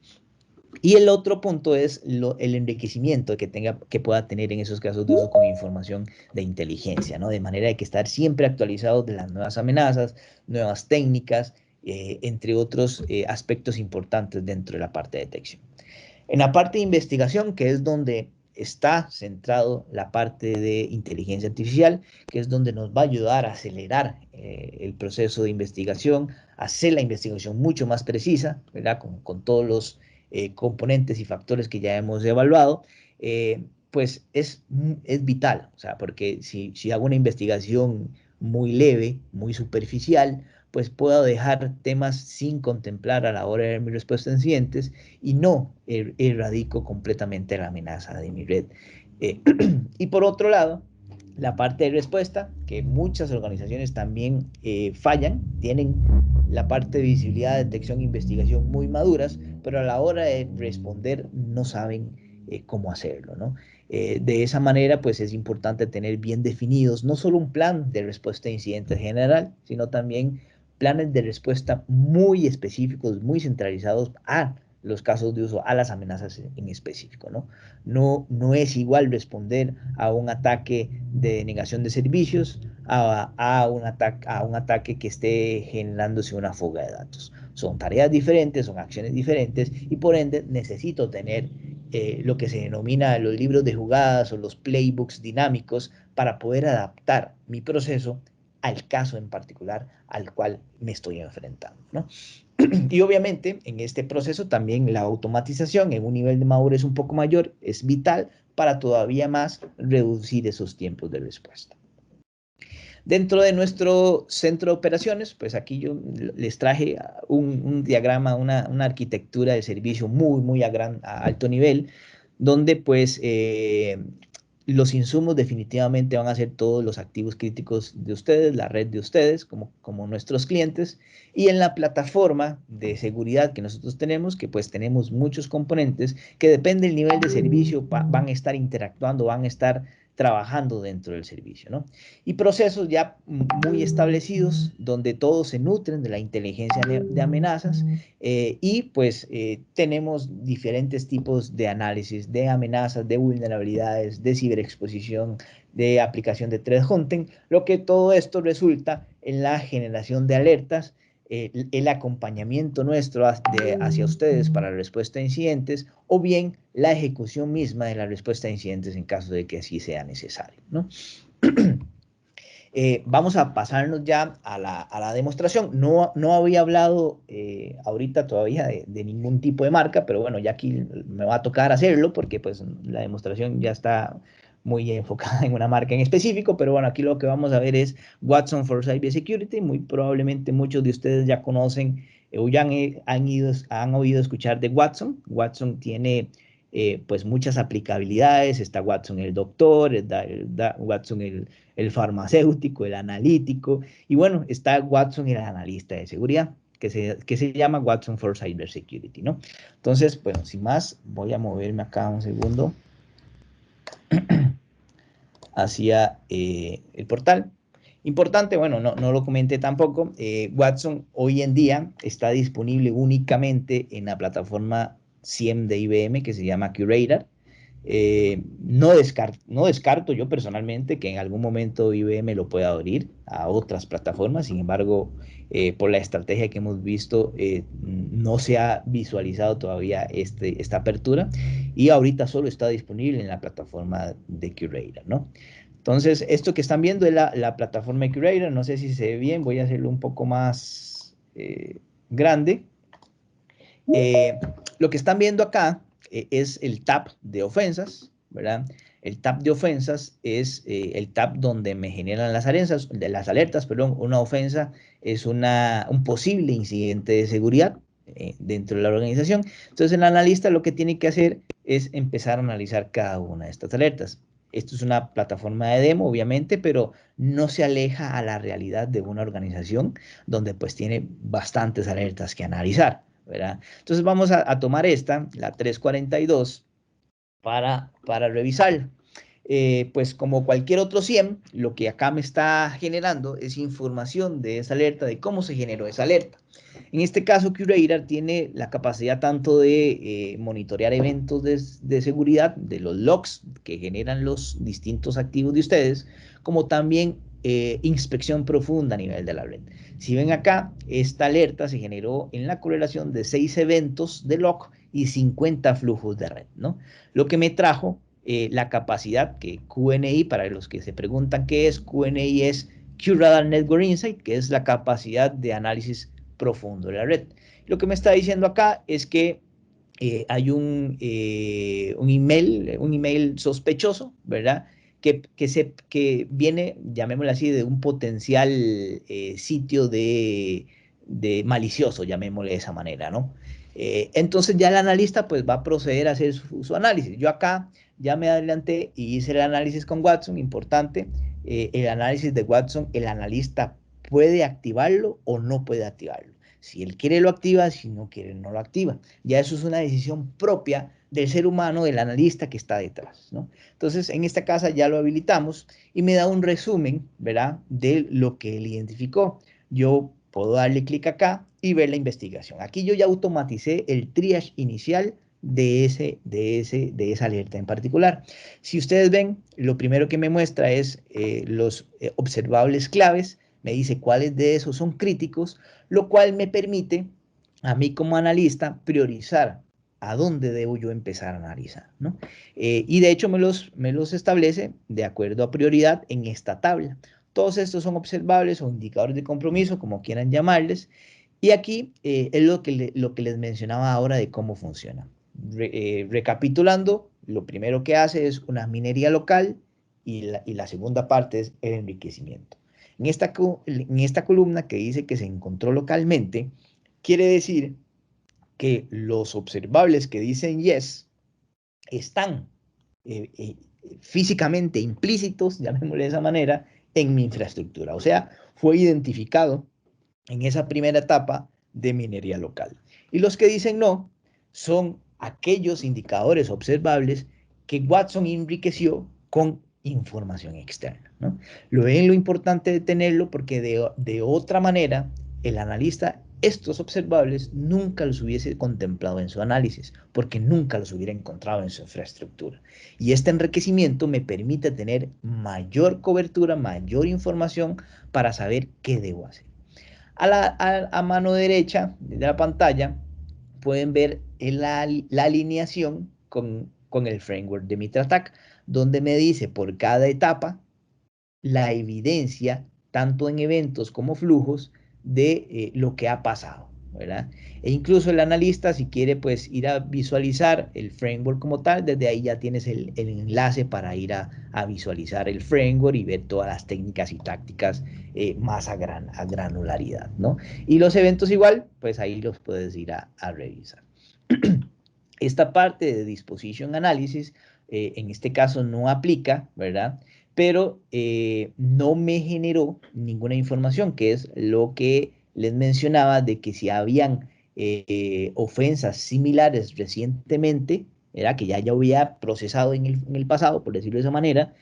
Y el otro punto es el enriquecimiento que pueda tener en esos casos de uso con información de inteligencia, ¿no? De manera de que estar siempre actualizados de las nuevas amenazas, nuevas técnicas, entre otros aspectos importantes dentro de la parte de detección. En la parte de investigación, que es donde está centrado la parte de inteligencia artificial, que es donde nos va a ayudar a acelerar el proceso de investigación, hacer la investigación mucho más precisa, ¿verdad? Con todos los componentes y factores que ya hemos evaluado, pues es vital, o sea, porque si hago una investigación muy leve, muy superficial, pues puedo dejar temas sin contemplar a la hora de mi respuesta a incidentes y no erradico completamente la amenaza de mi red. Y por otro lado, la parte de respuesta, que muchas organizaciones también fallan, tienen la parte de visibilidad, detección e investigación muy maduras, pero a la hora de responder no saben cómo hacerlo, ¿no? De esa manera, pues es importante tener bien definidos no solo un plan de respuesta a incidentes general, sino también planes de respuesta muy específicos, muy centralizados a los casos de uso, a las amenazas en específico, ¿no? No es igual responder a un ataque de negación de servicios a un ataque que esté generándose una fuga de datos. Son tareas diferentes, son acciones diferentes y por ende necesito tener lo que se denomina los libros de jugadas o los playbooks dinámicos para poder adaptar mi proceso al caso en particular al cual me estoy enfrentando, ¿no? Y obviamente en este proceso también la automatización en un nivel de madurez un poco mayor es vital para todavía más reducir esos tiempos de respuesta. Dentro de nuestro centro de operaciones, pues aquí yo les traje un diagrama, una arquitectura de servicio muy a alto nivel, donde pues los insumos definitivamente van a ser todos los activos críticos de ustedes, la red de ustedes, como nuestros clientes, y en la plataforma de seguridad que nosotros tenemos, que pues tenemos muchos componentes que depende del nivel de servicio, van a estar interactuando, van a estar trabajando dentro del servicio, ¿no? Y procesos ya muy establecidos donde todos se nutren de la inteligencia de amenazas y pues tenemos diferentes tipos de análisis de amenazas, de vulnerabilidades, de ciberexposición, de aplicación de threat hunting, lo que todo esto resulta en la generación de alertas, el acompañamiento nuestro hacia ustedes para la respuesta a incidentes o bien la ejecución misma de la respuesta a incidentes en caso de que así sea necesario, ¿no? Vamos a pasarnos ya a la demostración. No había hablado ahorita todavía de ningún tipo de marca, pero bueno, ya aquí me va a tocar hacerlo porque pues la demostración ya está muy enfocada en una marca en específico, pero bueno, aquí lo que vamos a ver es Watson for Cybersecurity. Muy probablemente muchos de ustedes ya conocen o ya han oído escuchar de Watson. Watson tiene pues muchas aplicabilidades. Está Watson el doctor, Watson el farmacéutico, el analítico, y bueno, está Watson el analista de seguridad, que se llama Watson for Cybersecurity, ¿no? Entonces, bueno, sin más, voy a moverme acá un segundo hacia el portal. Importante, bueno, no lo comenté tampoco, Watson hoy en día está disponible únicamente en la plataforma SIEM de IBM que se llama Curator. No descarto yo personalmente que en algún momento IBM lo pueda abrir a otras plataformas. Sin embargo, por la estrategia que hemos visto, no se ha visualizado todavía esta apertura y ahorita solo está disponible en la plataforma de Curator, ¿no? Entonces, esto que están viendo es la plataforma de Curator. No sé si se ve bien, voy a hacerlo un poco más grande. Lo que están viendo acá es el tab de ofensas, ¿verdad? El tab de ofensas es el tab donde me generan las alertas, perdón. Una ofensa es un posible incidente de seguridad dentro de la organización. Entonces, el analista lo que tiene que hacer es empezar a analizar cada una de estas alertas. Esto es una plataforma de demo, obviamente, pero no se aleja a la realidad de una organización donde pues tiene bastantes alertas que analizar, ¿verdad? Entonces vamos a tomar esta, la 342, para revisarla. Pues como cualquier otro SIEM, lo que acá me está generando es información de esa alerta, de cómo se generó esa alerta. En este caso, Curator tiene la capacidad tanto de monitorear eventos de seguridad, de los logs que generan los distintos activos de ustedes, como también inspección profunda a nivel de la red. Si ven acá, esta alerta se generó en la correlación de 6 eventos de log y 50 flujos de red, ¿no? Lo que me trajo la capacidad que QNI, para los que se preguntan qué es, QNI es QRadar Network Insight, que es la capacidad de análisis profundo de la red. Lo que me está diciendo acá es que hay un email sospechoso, ¿verdad? Que viene, llamémoslo así, de un potencial sitio de malicioso, llamémosle de esa manera, ¿no? Entonces ya el analista pues va a proceder a hacer su análisis. Yo acá ya me adelanté y hice el análisis con Watson, importante, el análisis de Watson, el analista puede activarlo o no puede activarlo. Si él quiere lo activa, si no quiere no lo activa. Ya eso es una decisión propia del ser humano, del analista que está detrás, ¿no? Entonces, en esta casa ya lo habilitamos y me da un resumen, ¿verdad?, de lo que él identificó. Yo puedo darle clic acá y ver la investigación. Aquí yo ya automaticé el triage inicial de esa alerta en particular. Si ustedes ven, lo primero que me muestra es los observables claves, me dice cuáles de esos son críticos, lo cual me permite a mí como analista priorizar a dónde debo yo empezar a analizar, ¿no? Y de hecho me los establece de acuerdo a prioridad en esta tabla. Todos estos son observables o indicadores de compromiso, como quieran llamarles, y aquí es lo que les mencionaba ahora de cómo funciona. Recapitulando, lo primero que hace es una minería local y la segunda parte es el enriquecimiento. En esta columna que dice que se encontró localmente, quiere decir que los observables que dicen yes están eh, eh, físicamente implícitos, llamémosle de esa manera, en mi infraestructura. O sea, fue identificado en esa primera etapa de minería local. Y los que dicen no son aquellos indicadores observables que Watson enriqueció con información externa, ¿no? Lo ven lo importante de tenerlo porque de otra manera el analista estos observables nunca los hubiese contemplado en su análisis, porque nunca los hubiera encontrado en su infraestructura. Y este enriquecimiento me permite tener mayor cobertura, mayor información para saber qué debo hacer. A mano derecha de la pantalla pueden ver la alineación con el framework de MitraTac, donde me dice por cada etapa la evidencia, tanto en eventos como flujos, de lo que ha pasado, ¿verdad? E incluso el analista, si quiere pues ir a visualizar el framework como tal, desde ahí ya tienes el enlace para ir a visualizar el framework y ver todas las técnicas y tácticas más a granularidad, ¿no? Y los eventos igual, pues ahí los puedes ir a revisar. Esta parte de Disposition Analysis, en este caso no aplica, ¿verdad? Pero no me generó ninguna información, que es lo que les mencionaba de que si habían ofensas similares recientemente, era que ya había procesado en el pasado, por decirlo de esa manera,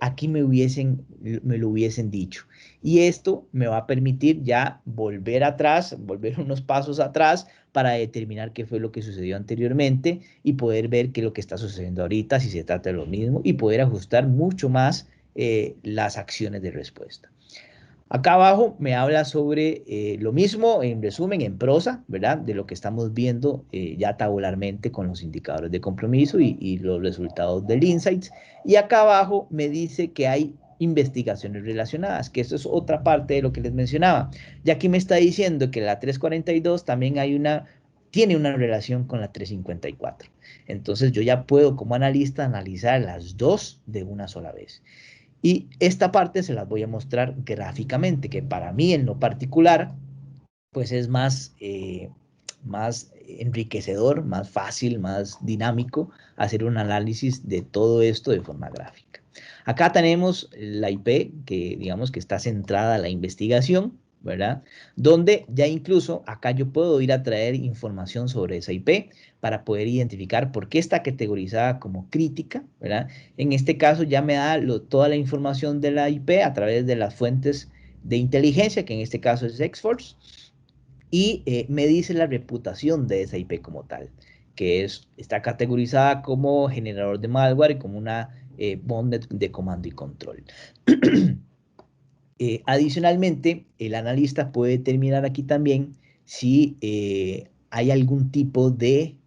aquí me lo hubiesen dicho. Y esto me va a permitir ya volver atrás, volver unos pasos atrás para determinar qué fue lo que sucedió anteriormente y poder ver qué es lo que está sucediendo ahorita, si se trata de lo mismo, y poder ajustar mucho más las acciones de respuesta. Acá abajo me habla sobre lo mismo, en resumen, en prosa, ¿verdad? De lo que estamos viendo ya tabularmente con los indicadores de compromiso y los resultados del Insights. Y acá abajo me dice que hay investigaciones relacionadas, que eso es otra parte de lo que les mencionaba. Ya aquí me está diciendo que la 342 también tiene una relación con la 354. Entonces yo ya puedo como analista analizar las dos de una sola vez. Y esta parte se las voy a mostrar gráficamente, que para mí en lo particular, pues es más enriquecedor, más fácil, más dinámico hacer un análisis de todo esto de forma gráfica. Acá tenemos la IP, que digamos que está centrada a la investigación, ¿verdad? Donde ya incluso acá yo puedo ir a traer información sobre esa IP para poder identificar por qué está categorizada como crítica, ¿verdad? En este caso ya me da toda la información de la IP a través de las fuentes de inteligencia, que en este caso es Xforce, y me dice la reputación de esa IP como tal, que está categorizada como generador de malware y como una bondnet de comando y control. Adicionalmente, el analista puede determinar aquí también si hay algún tipo de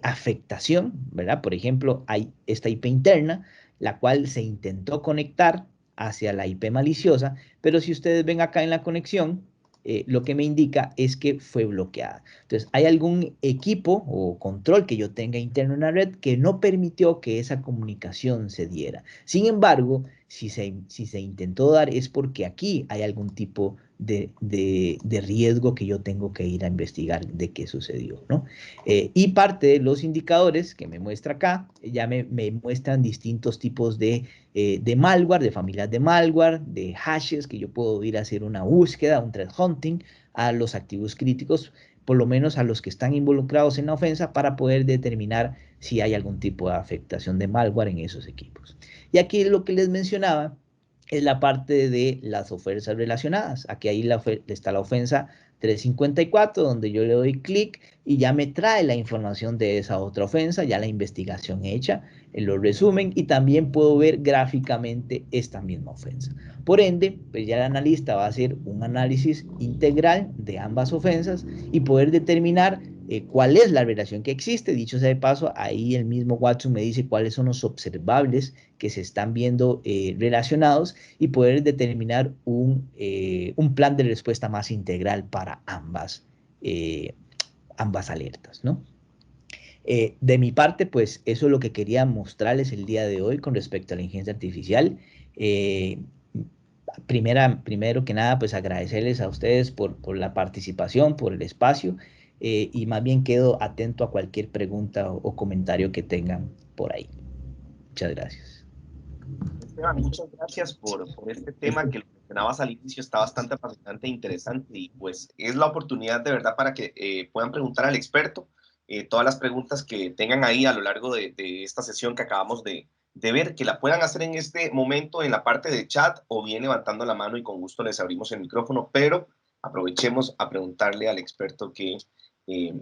afectación, ¿verdad? Por ejemplo, hay esta IP interna, la cual se intentó conectar hacia la IP maliciosa, pero si ustedes ven acá en la conexión, lo que me indica es que fue bloqueada. Entonces, hay algún equipo o control que yo tenga interno en la red que no permitió que esa comunicación se diera. Sin embargo, si se intentó dar es porque aquí hay algún tipo de riesgo que yo tengo que ir a investigar de qué sucedió, ¿no? Y parte de los indicadores que me muestra acá, ya me muestran distintos tipos de malware, de familias de malware, de hashes, que yo puedo ir a hacer una búsqueda, un threat hunting, a los activos críticos, por lo menos a los que están involucrados en la ofensa, para poder determinar si hay algún tipo de afectación de malware en esos equipos. Y aquí lo que les mencionaba es la parte de las ofensas relacionadas. Aquí ahí está la ofensa 354, donde yo le doy clic y ya me trae la información de esa otra ofensa, ya la investigación hecha, lo resumen y también puedo ver gráficamente esta misma ofensa. Por ende, pues ya el analista va a hacer un análisis integral de ambas ofensas y poder determinar cuál es la relación que existe. Dicho sea de paso, ahí el mismo Watson me dice cuáles son los observables que se están viendo relacionados y poder determinar un plan de respuesta más integral para ambas alertas, ¿no? De mi parte, pues eso es lo que quería mostrarles el día de hoy con respecto a la inteligencia artificial. Eh, Primero que nada, pues agradecerles a ustedes por la participación, por el espacio, y más bien quedo atento a cualquier pregunta o comentario que tengan por ahí. Muchas gracias. Esteban, muchas gracias por este tema que lo mencionabas al inicio, está bastante apasionante e interesante y pues es la oportunidad de verdad para que puedan preguntar al experto todas las preguntas que tengan ahí a lo largo de esta sesión que acabamos de ver, que la puedan hacer en este momento en la parte de chat o bien levantando la mano y con gusto les abrimos el micrófono, pero aprovechemos a preguntarle al experto que eh,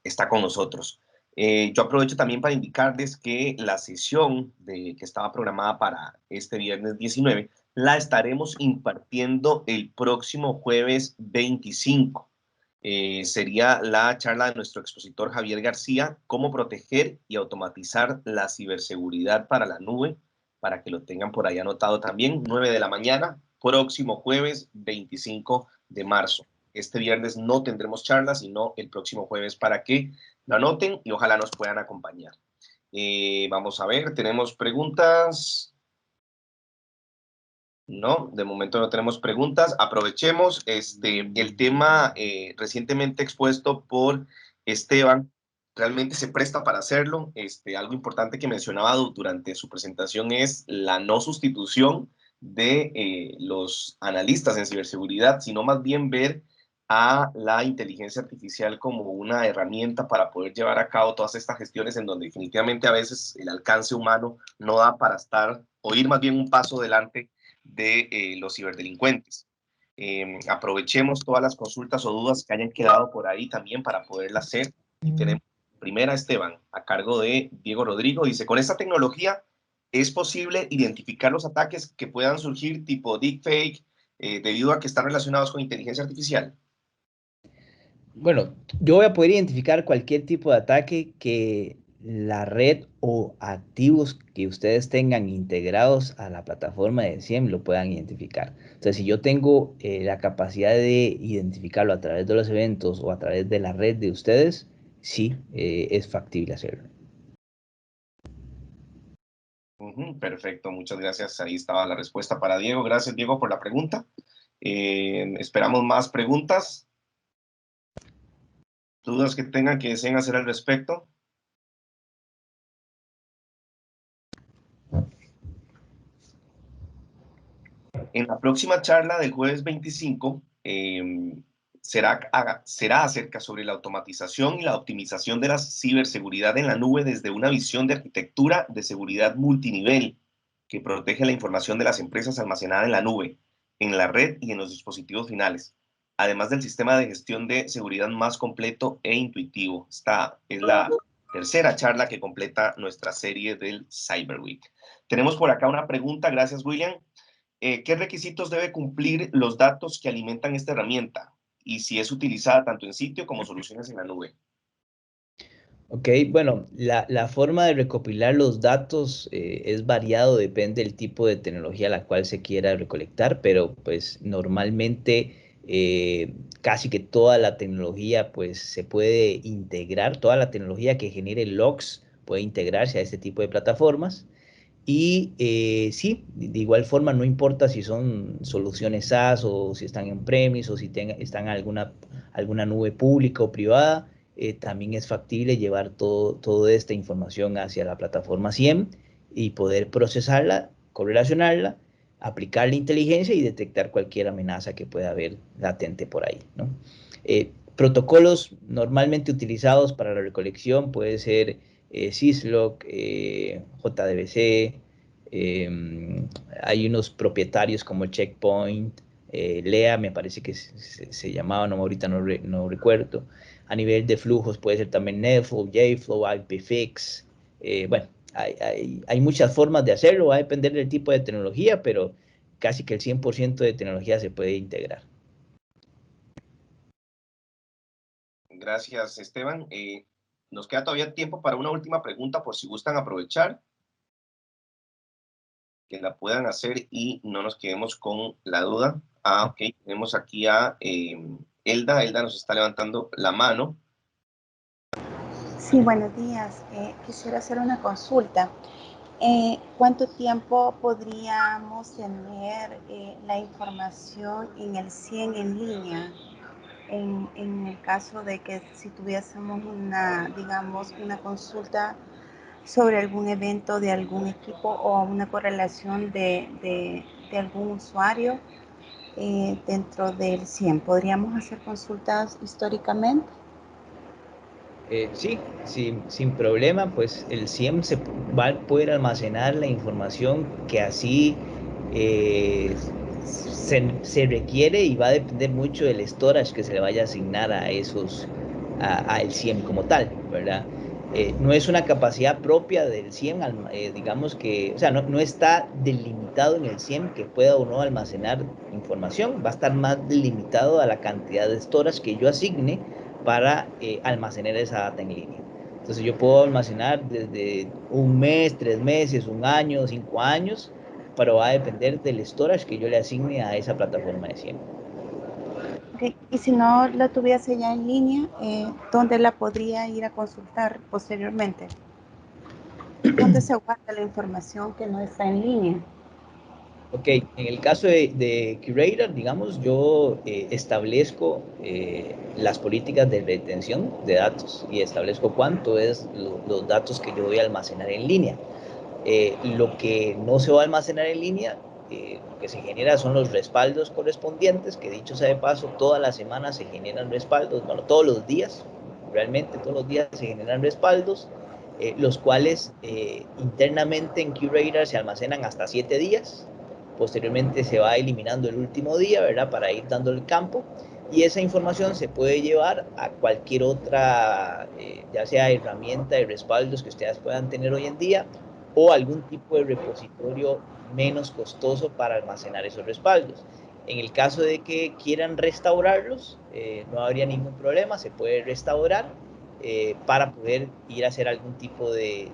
está con nosotros. Yo aprovecho también para indicarles que la sesión que estaba programada para este viernes 19 la estaremos impartiendo el próximo jueves 25. Sería la charla de nuestro expositor Javier García, cómo proteger y automatizar la ciberseguridad para la nube para que lo tengan por ahí anotado también. 9 de la mañana, próximo jueves 25 de marzo. Este viernes no tendremos charlas, sino el próximo jueves, para que lo anoten y ojalá nos puedan acompañar. Vamos a ver, ¿tenemos preguntas? No, de momento no tenemos preguntas. Aprovechemos el tema recientemente expuesto por Esteban. Realmente se presta para hacerlo. Algo importante que mencionaba durante su presentación es la no sustitución de los analistas en ciberseguridad, sino más bien ver a la inteligencia artificial como una herramienta para poder llevar a cabo todas estas gestiones en donde definitivamente a veces el alcance humano no da para estar o ir más bien un paso adelante de los ciberdelincuentes. Aprovechemos todas las consultas o dudas que hayan quedado por ahí también para poderlas hacer. Y tenemos primera, Esteban, a cargo de Diego Rodrigo. Dice, con esta tecnología es posible identificar los ataques que puedan surgir tipo deepfake debido a que están relacionados con inteligencia artificial. Bueno, yo voy a poder identificar cualquier tipo de ataque que la red o activos que ustedes tengan integrados a la plataforma de SIEM lo puedan identificar. Entonces, si yo tengo la capacidad de identificarlo a través de los eventos o a través de la red de ustedes, sí, es factible hacerlo. Perfecto, muchas gracias. Ahí estaba la respuesta para Diego. Gracias, Diego, por la pregunta. Esperamos más preguntas. ¿Dudas que tengan que deseen hacer al respecto? En la próxima charla del jueves 25 será acerca sobre la automatización y la optimización de la ciberseguridad en la nube desde una visión de arquitectura de seguridad multinivel que protege la información de las empresas almacenada en la nube, en la red y en los dispositivos finales, además del sistema de gestión de seguridad más completo e intuitivo. Esta es la tercera charla que completa nuestra serie del Cyber Week. Tenemos por acá una pregunta, gracias William. ¿Qué requisitos debe cumplir los datos que alimentan esta herramienta? Y si es utilizada tanto en sitio como soluciones en la nube. Ok, bueno, la forma de recopilar los datos es variado, depende del tipo de tecnología a la cual se quiera recolectar, pero pues normalmente casi que toda la tecnología pues se puede integrar, toda la tecnología que genere logs puede integrarse a este tipo de plataformas. Y sí, de igual forma, no importa si son soluciones SaaS o si están en premise o si están en alguna nube pública o privada, también es factible llevar toda esta información hacia la plataforma SIEM y poder procesarla, correlacionarla, aplicar la inteligencia y detectar cualquier amenaza que pueda haber latente por ahí, ¿no? Protocolos normalmente utilizados para la recolección puede ser Syslog, JDBC, hay unos propietarios como Checkpoint, Lea me parece que se llamaba, no, ahorita no recuerdo. A nivel de flujos puede ser también Netflow, JFlow, IPFix. Bueno, hay muchas formas de hacerlo, va a depender del tipo de tecnología, pero casi que el 100% de tecnología se puede integrar. Gracias, Esteban. Nos queda todavía tiempo para una última pregunta, por si gustan aprovechar, que la puedan hacer y no nos quedemos con la duda. Ok, tenemos aquí a Elda. Elda nos está levantando la mano. Sí, buenos días. Quisiera hacer una consulta. ¿Cuánto tiempo podríamos tener la información en el CIEM en línea? En el caso de que si tuviésemos digamos, una consulta sobre algún evento de algún equipo o una correlación de algún usuario dentro del CIEM, ¿podríamos hacer consultas históricamente? Sí, sin problema, pues el SIEM va a poder almacenar la información que así se requiere y va a depender mucho del storage que se le vaya a asignar a a el SIEM como tal, ¿verdad? No es una capacidad propia del SIEM, digamos que, o sea, no está delimitado en el SIEM que pueda o no almacenar información, va a estar más delimitado a la cantidad de storage que yo asigne para almacenar esa data en línea. Entonces yo puedo almacenar desde un mes, 3 meses, un año, 5 años, pero va a depender del storage que yo le asigne a esa plataforma de SIEM. Okay. Y si no la tuviese ya en línea, ¿dónde la podría ir a consultar posteriormente? ¿Dónde se guarda la información que no está en línea? Ok, en el caso de Curator, digamos, yo establezco las políticas de retención de datos y establezco cuánto es los datos que yo voy a almacenar en línea. Lo que no se va a almacenar en línea, lo que se genera son los respaldos correspondientes, que dicho sea de paso, todas las semanas se generan respaldos, bueno, todos los días, realmente todos los días se generan respaldos, los cuales internamente en Curator se almacenan hasta 7 días. Posteriormente se va eliminando el último día, ¿verdad? Para ir dando el campo. Y esa información se puede llevar a cualquier otra, ya sea herramienta de respaldos que ustedes puedan tener hoy en día, o algún tipo de repositorio menos costoso para almacenar esos respaldos. En el caso de que quieran restaurarlos, no habría ningún problema, se puede restaurar para poder ir a hacer algún tipo de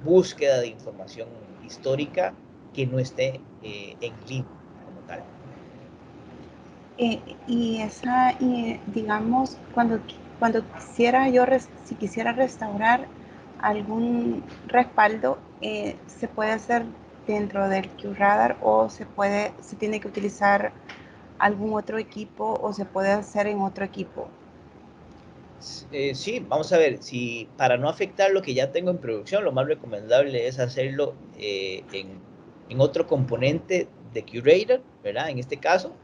búsqueda de información histórica que no esté en línea como tal. Digamos, cuando quisiera si quisiera restaurar algún respaldo, ¿se puede hacer dentro del QRadar o se tiene que utilizar algún otro equipo o se puede hacer en otro equipo? Sí, vamos a ver, si para no afectar lo que ya tengo en producción, lo más recomendable es hacerlo en otro componente de Curator, ¿verdad? En este caso,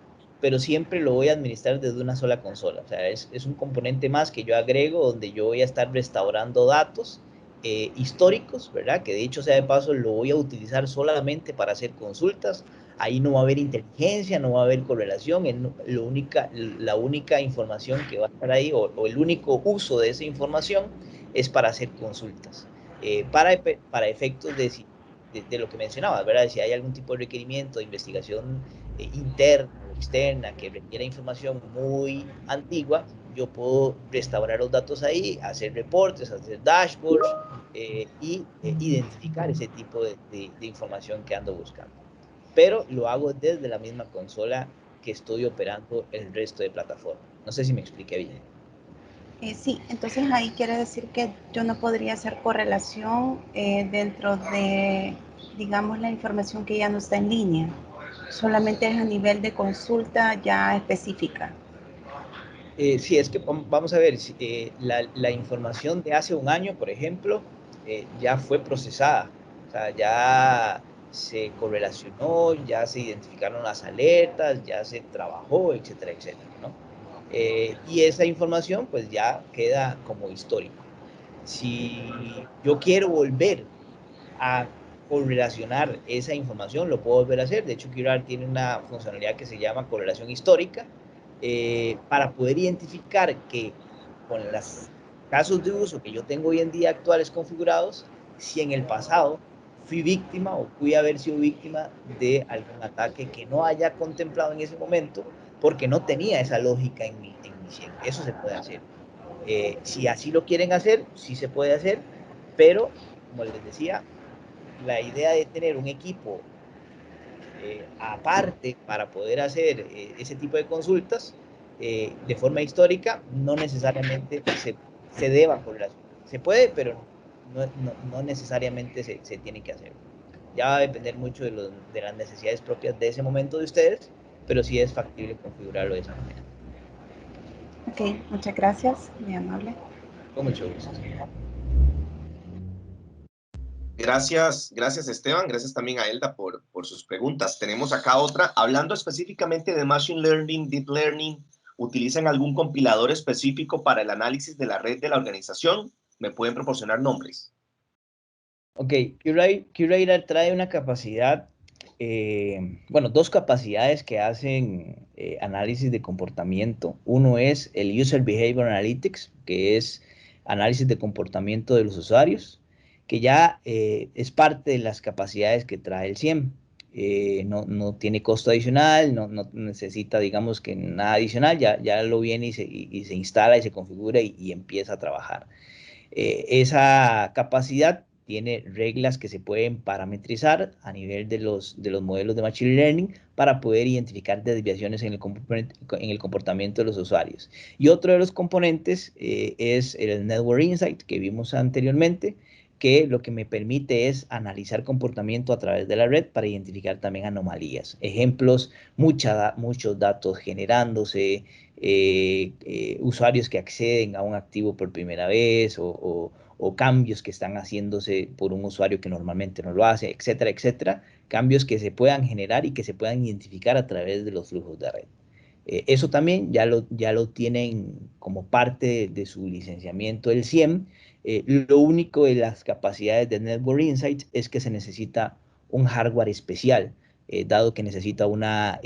pero siempre lo voy a administrar desde una sola consola. O sea, es un componente más que yo agrego donde yo voy a estar restaurando datos históricos, ¿verdad? Que de hecho sea de paso lo voy a utilizar solamente para hacer consultas. Ahí no va a haber inteligencia, no va a haber correlación, la única información que va a estar ahí o el único uso de esa información es para hacer consultas. Para efectos de lo que mencionabas, ¿verdad? Si hay algún tipo de requerimiento de investigación interna o externa que requiera información muy antigua, yo puedo restaurar los datos ahí, hacer reportes, hacer dashboards y identificar ese tipo de información que ando buscando. Pero lo hago desde la misma consola que estoy operando el resto de plataformas. No sé si me expliqué bien. Sí, entonces ahí quiere decir que yo no podría hacer correlación dentro de, digamos, la información que ya no está en línea. Solamente es a nivel de consulta ya específica. Sí, es que vamos a ver, la información de hace un año, por ejemplo, ya fue procesada. O sea, ya se correlacionó, ya se identificaron las alertas, ya se trabajó, etcétera, etcétera, ¿no? Y esa información pues ya queda como histórico. Si yo quiero volver a correlacionar esa información, lo puedo volver a hacer. De hecho, QRadar tiene una funcionalidad que se llama correlación histórica para poder identificar que con los casos de uso que yo tengo hoy en día actuales configurados, si en el pasado fui víctima o pude haber sido víctima de algún ataque que no haya contemplado en ese momento porque no tenía esa lógica en mi SIEM. Eso se puede hacer. Si así lo quieren hacer, sí se puede hacer, pero como les decía, la idea de tener un equipo aparte para poder hacer ese tipo de consultas de forma histórica no necesariamente se deba correlacionar. Se puede, pero no necesariamente se tiene que hacer. Ya va a depender mucho de las necesidades propias de ese momento de ustedes, pero sí es factible configurarlo de esa manera. Ok, muchas gracias, muy amable. Con mucho gusto. Gracias, gracias Esteban, gracias también a Elda por sus preguntas. Tenemos acá otra, hablando específicamente de Machine Learning, Deep Learning, ¿utilizan algún compilador específico para el análisis de la red de la organización? ¿Me pueden proporcionar nombres? Ok, Curator trae una capacidad, bueno, dos capacidades que hacen análisis de comportamiento. Uno es el User Behavior Analytics, que es análisis de comportamiento de los usuarios, que ya es parte de las capacidades que trae el SIEM. No tiene costo adicional, no necesita, digamos, que nada adicional, ya lo viene y se instala y se configura y empieza a trabajar. Esa capacidad tiene reglas que se pueden parametrizar a nivel de los modelos de Machine Learning para poder identificar desviaciones en el comportamiento de los usuarios. Y otro de los componentes es el Network Insight que vimos anteriormente, que lo que me permite es analizar comportamiento a través de la red para identificar también anomalías. Ejemplos, muchos datos generándose, usuarios que acceden a un activo por primera vez o cambios que están haciéndose por un usuario que normalmente no lo hace, etcétera, etcétera. Cambios que se puedan generar y que se puedan identificar a través de los flujos de red. Eso también ya lo tienen como parte de su licenciamiento del CIEM. Lo único de las capacidades de Network Insights es que se necesita un hardware especial, dado que necesita una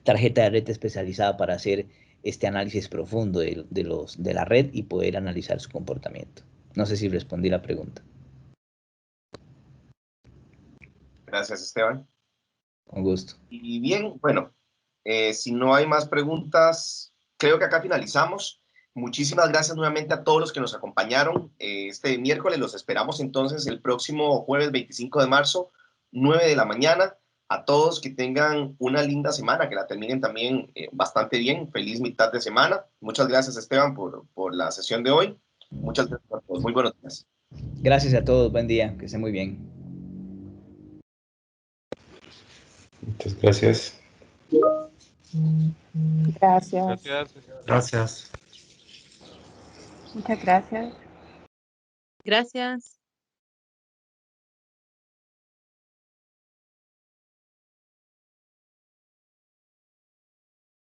tarjeta de red especializada para hacer este análisis profundo de la red y poder analizar su comportamiento. No sé si respondí la pregunta. Gracias, Esteban. Con gusto. Y bien, bueno, si no hay más preguntas, creo que acá finalizamos. Muchísimas gracias nuevamente a todos los que nos acompañaron este miércoles. Los esperamos entonces el próximo jueves 25 de marzo, 9 de la mañana. A todos que tengan una linda semana, que la terminen también bastante bien. Feliz mitad de semana. Muchas gracias, Esteban, por la sesión de hoy. Muchas gracias a todos. Muy buenos días. Gracias a todos. Buen día. Que estén muy bien. Muchas gracias. Gracias. Gracias. Muchas gracias. Gracias.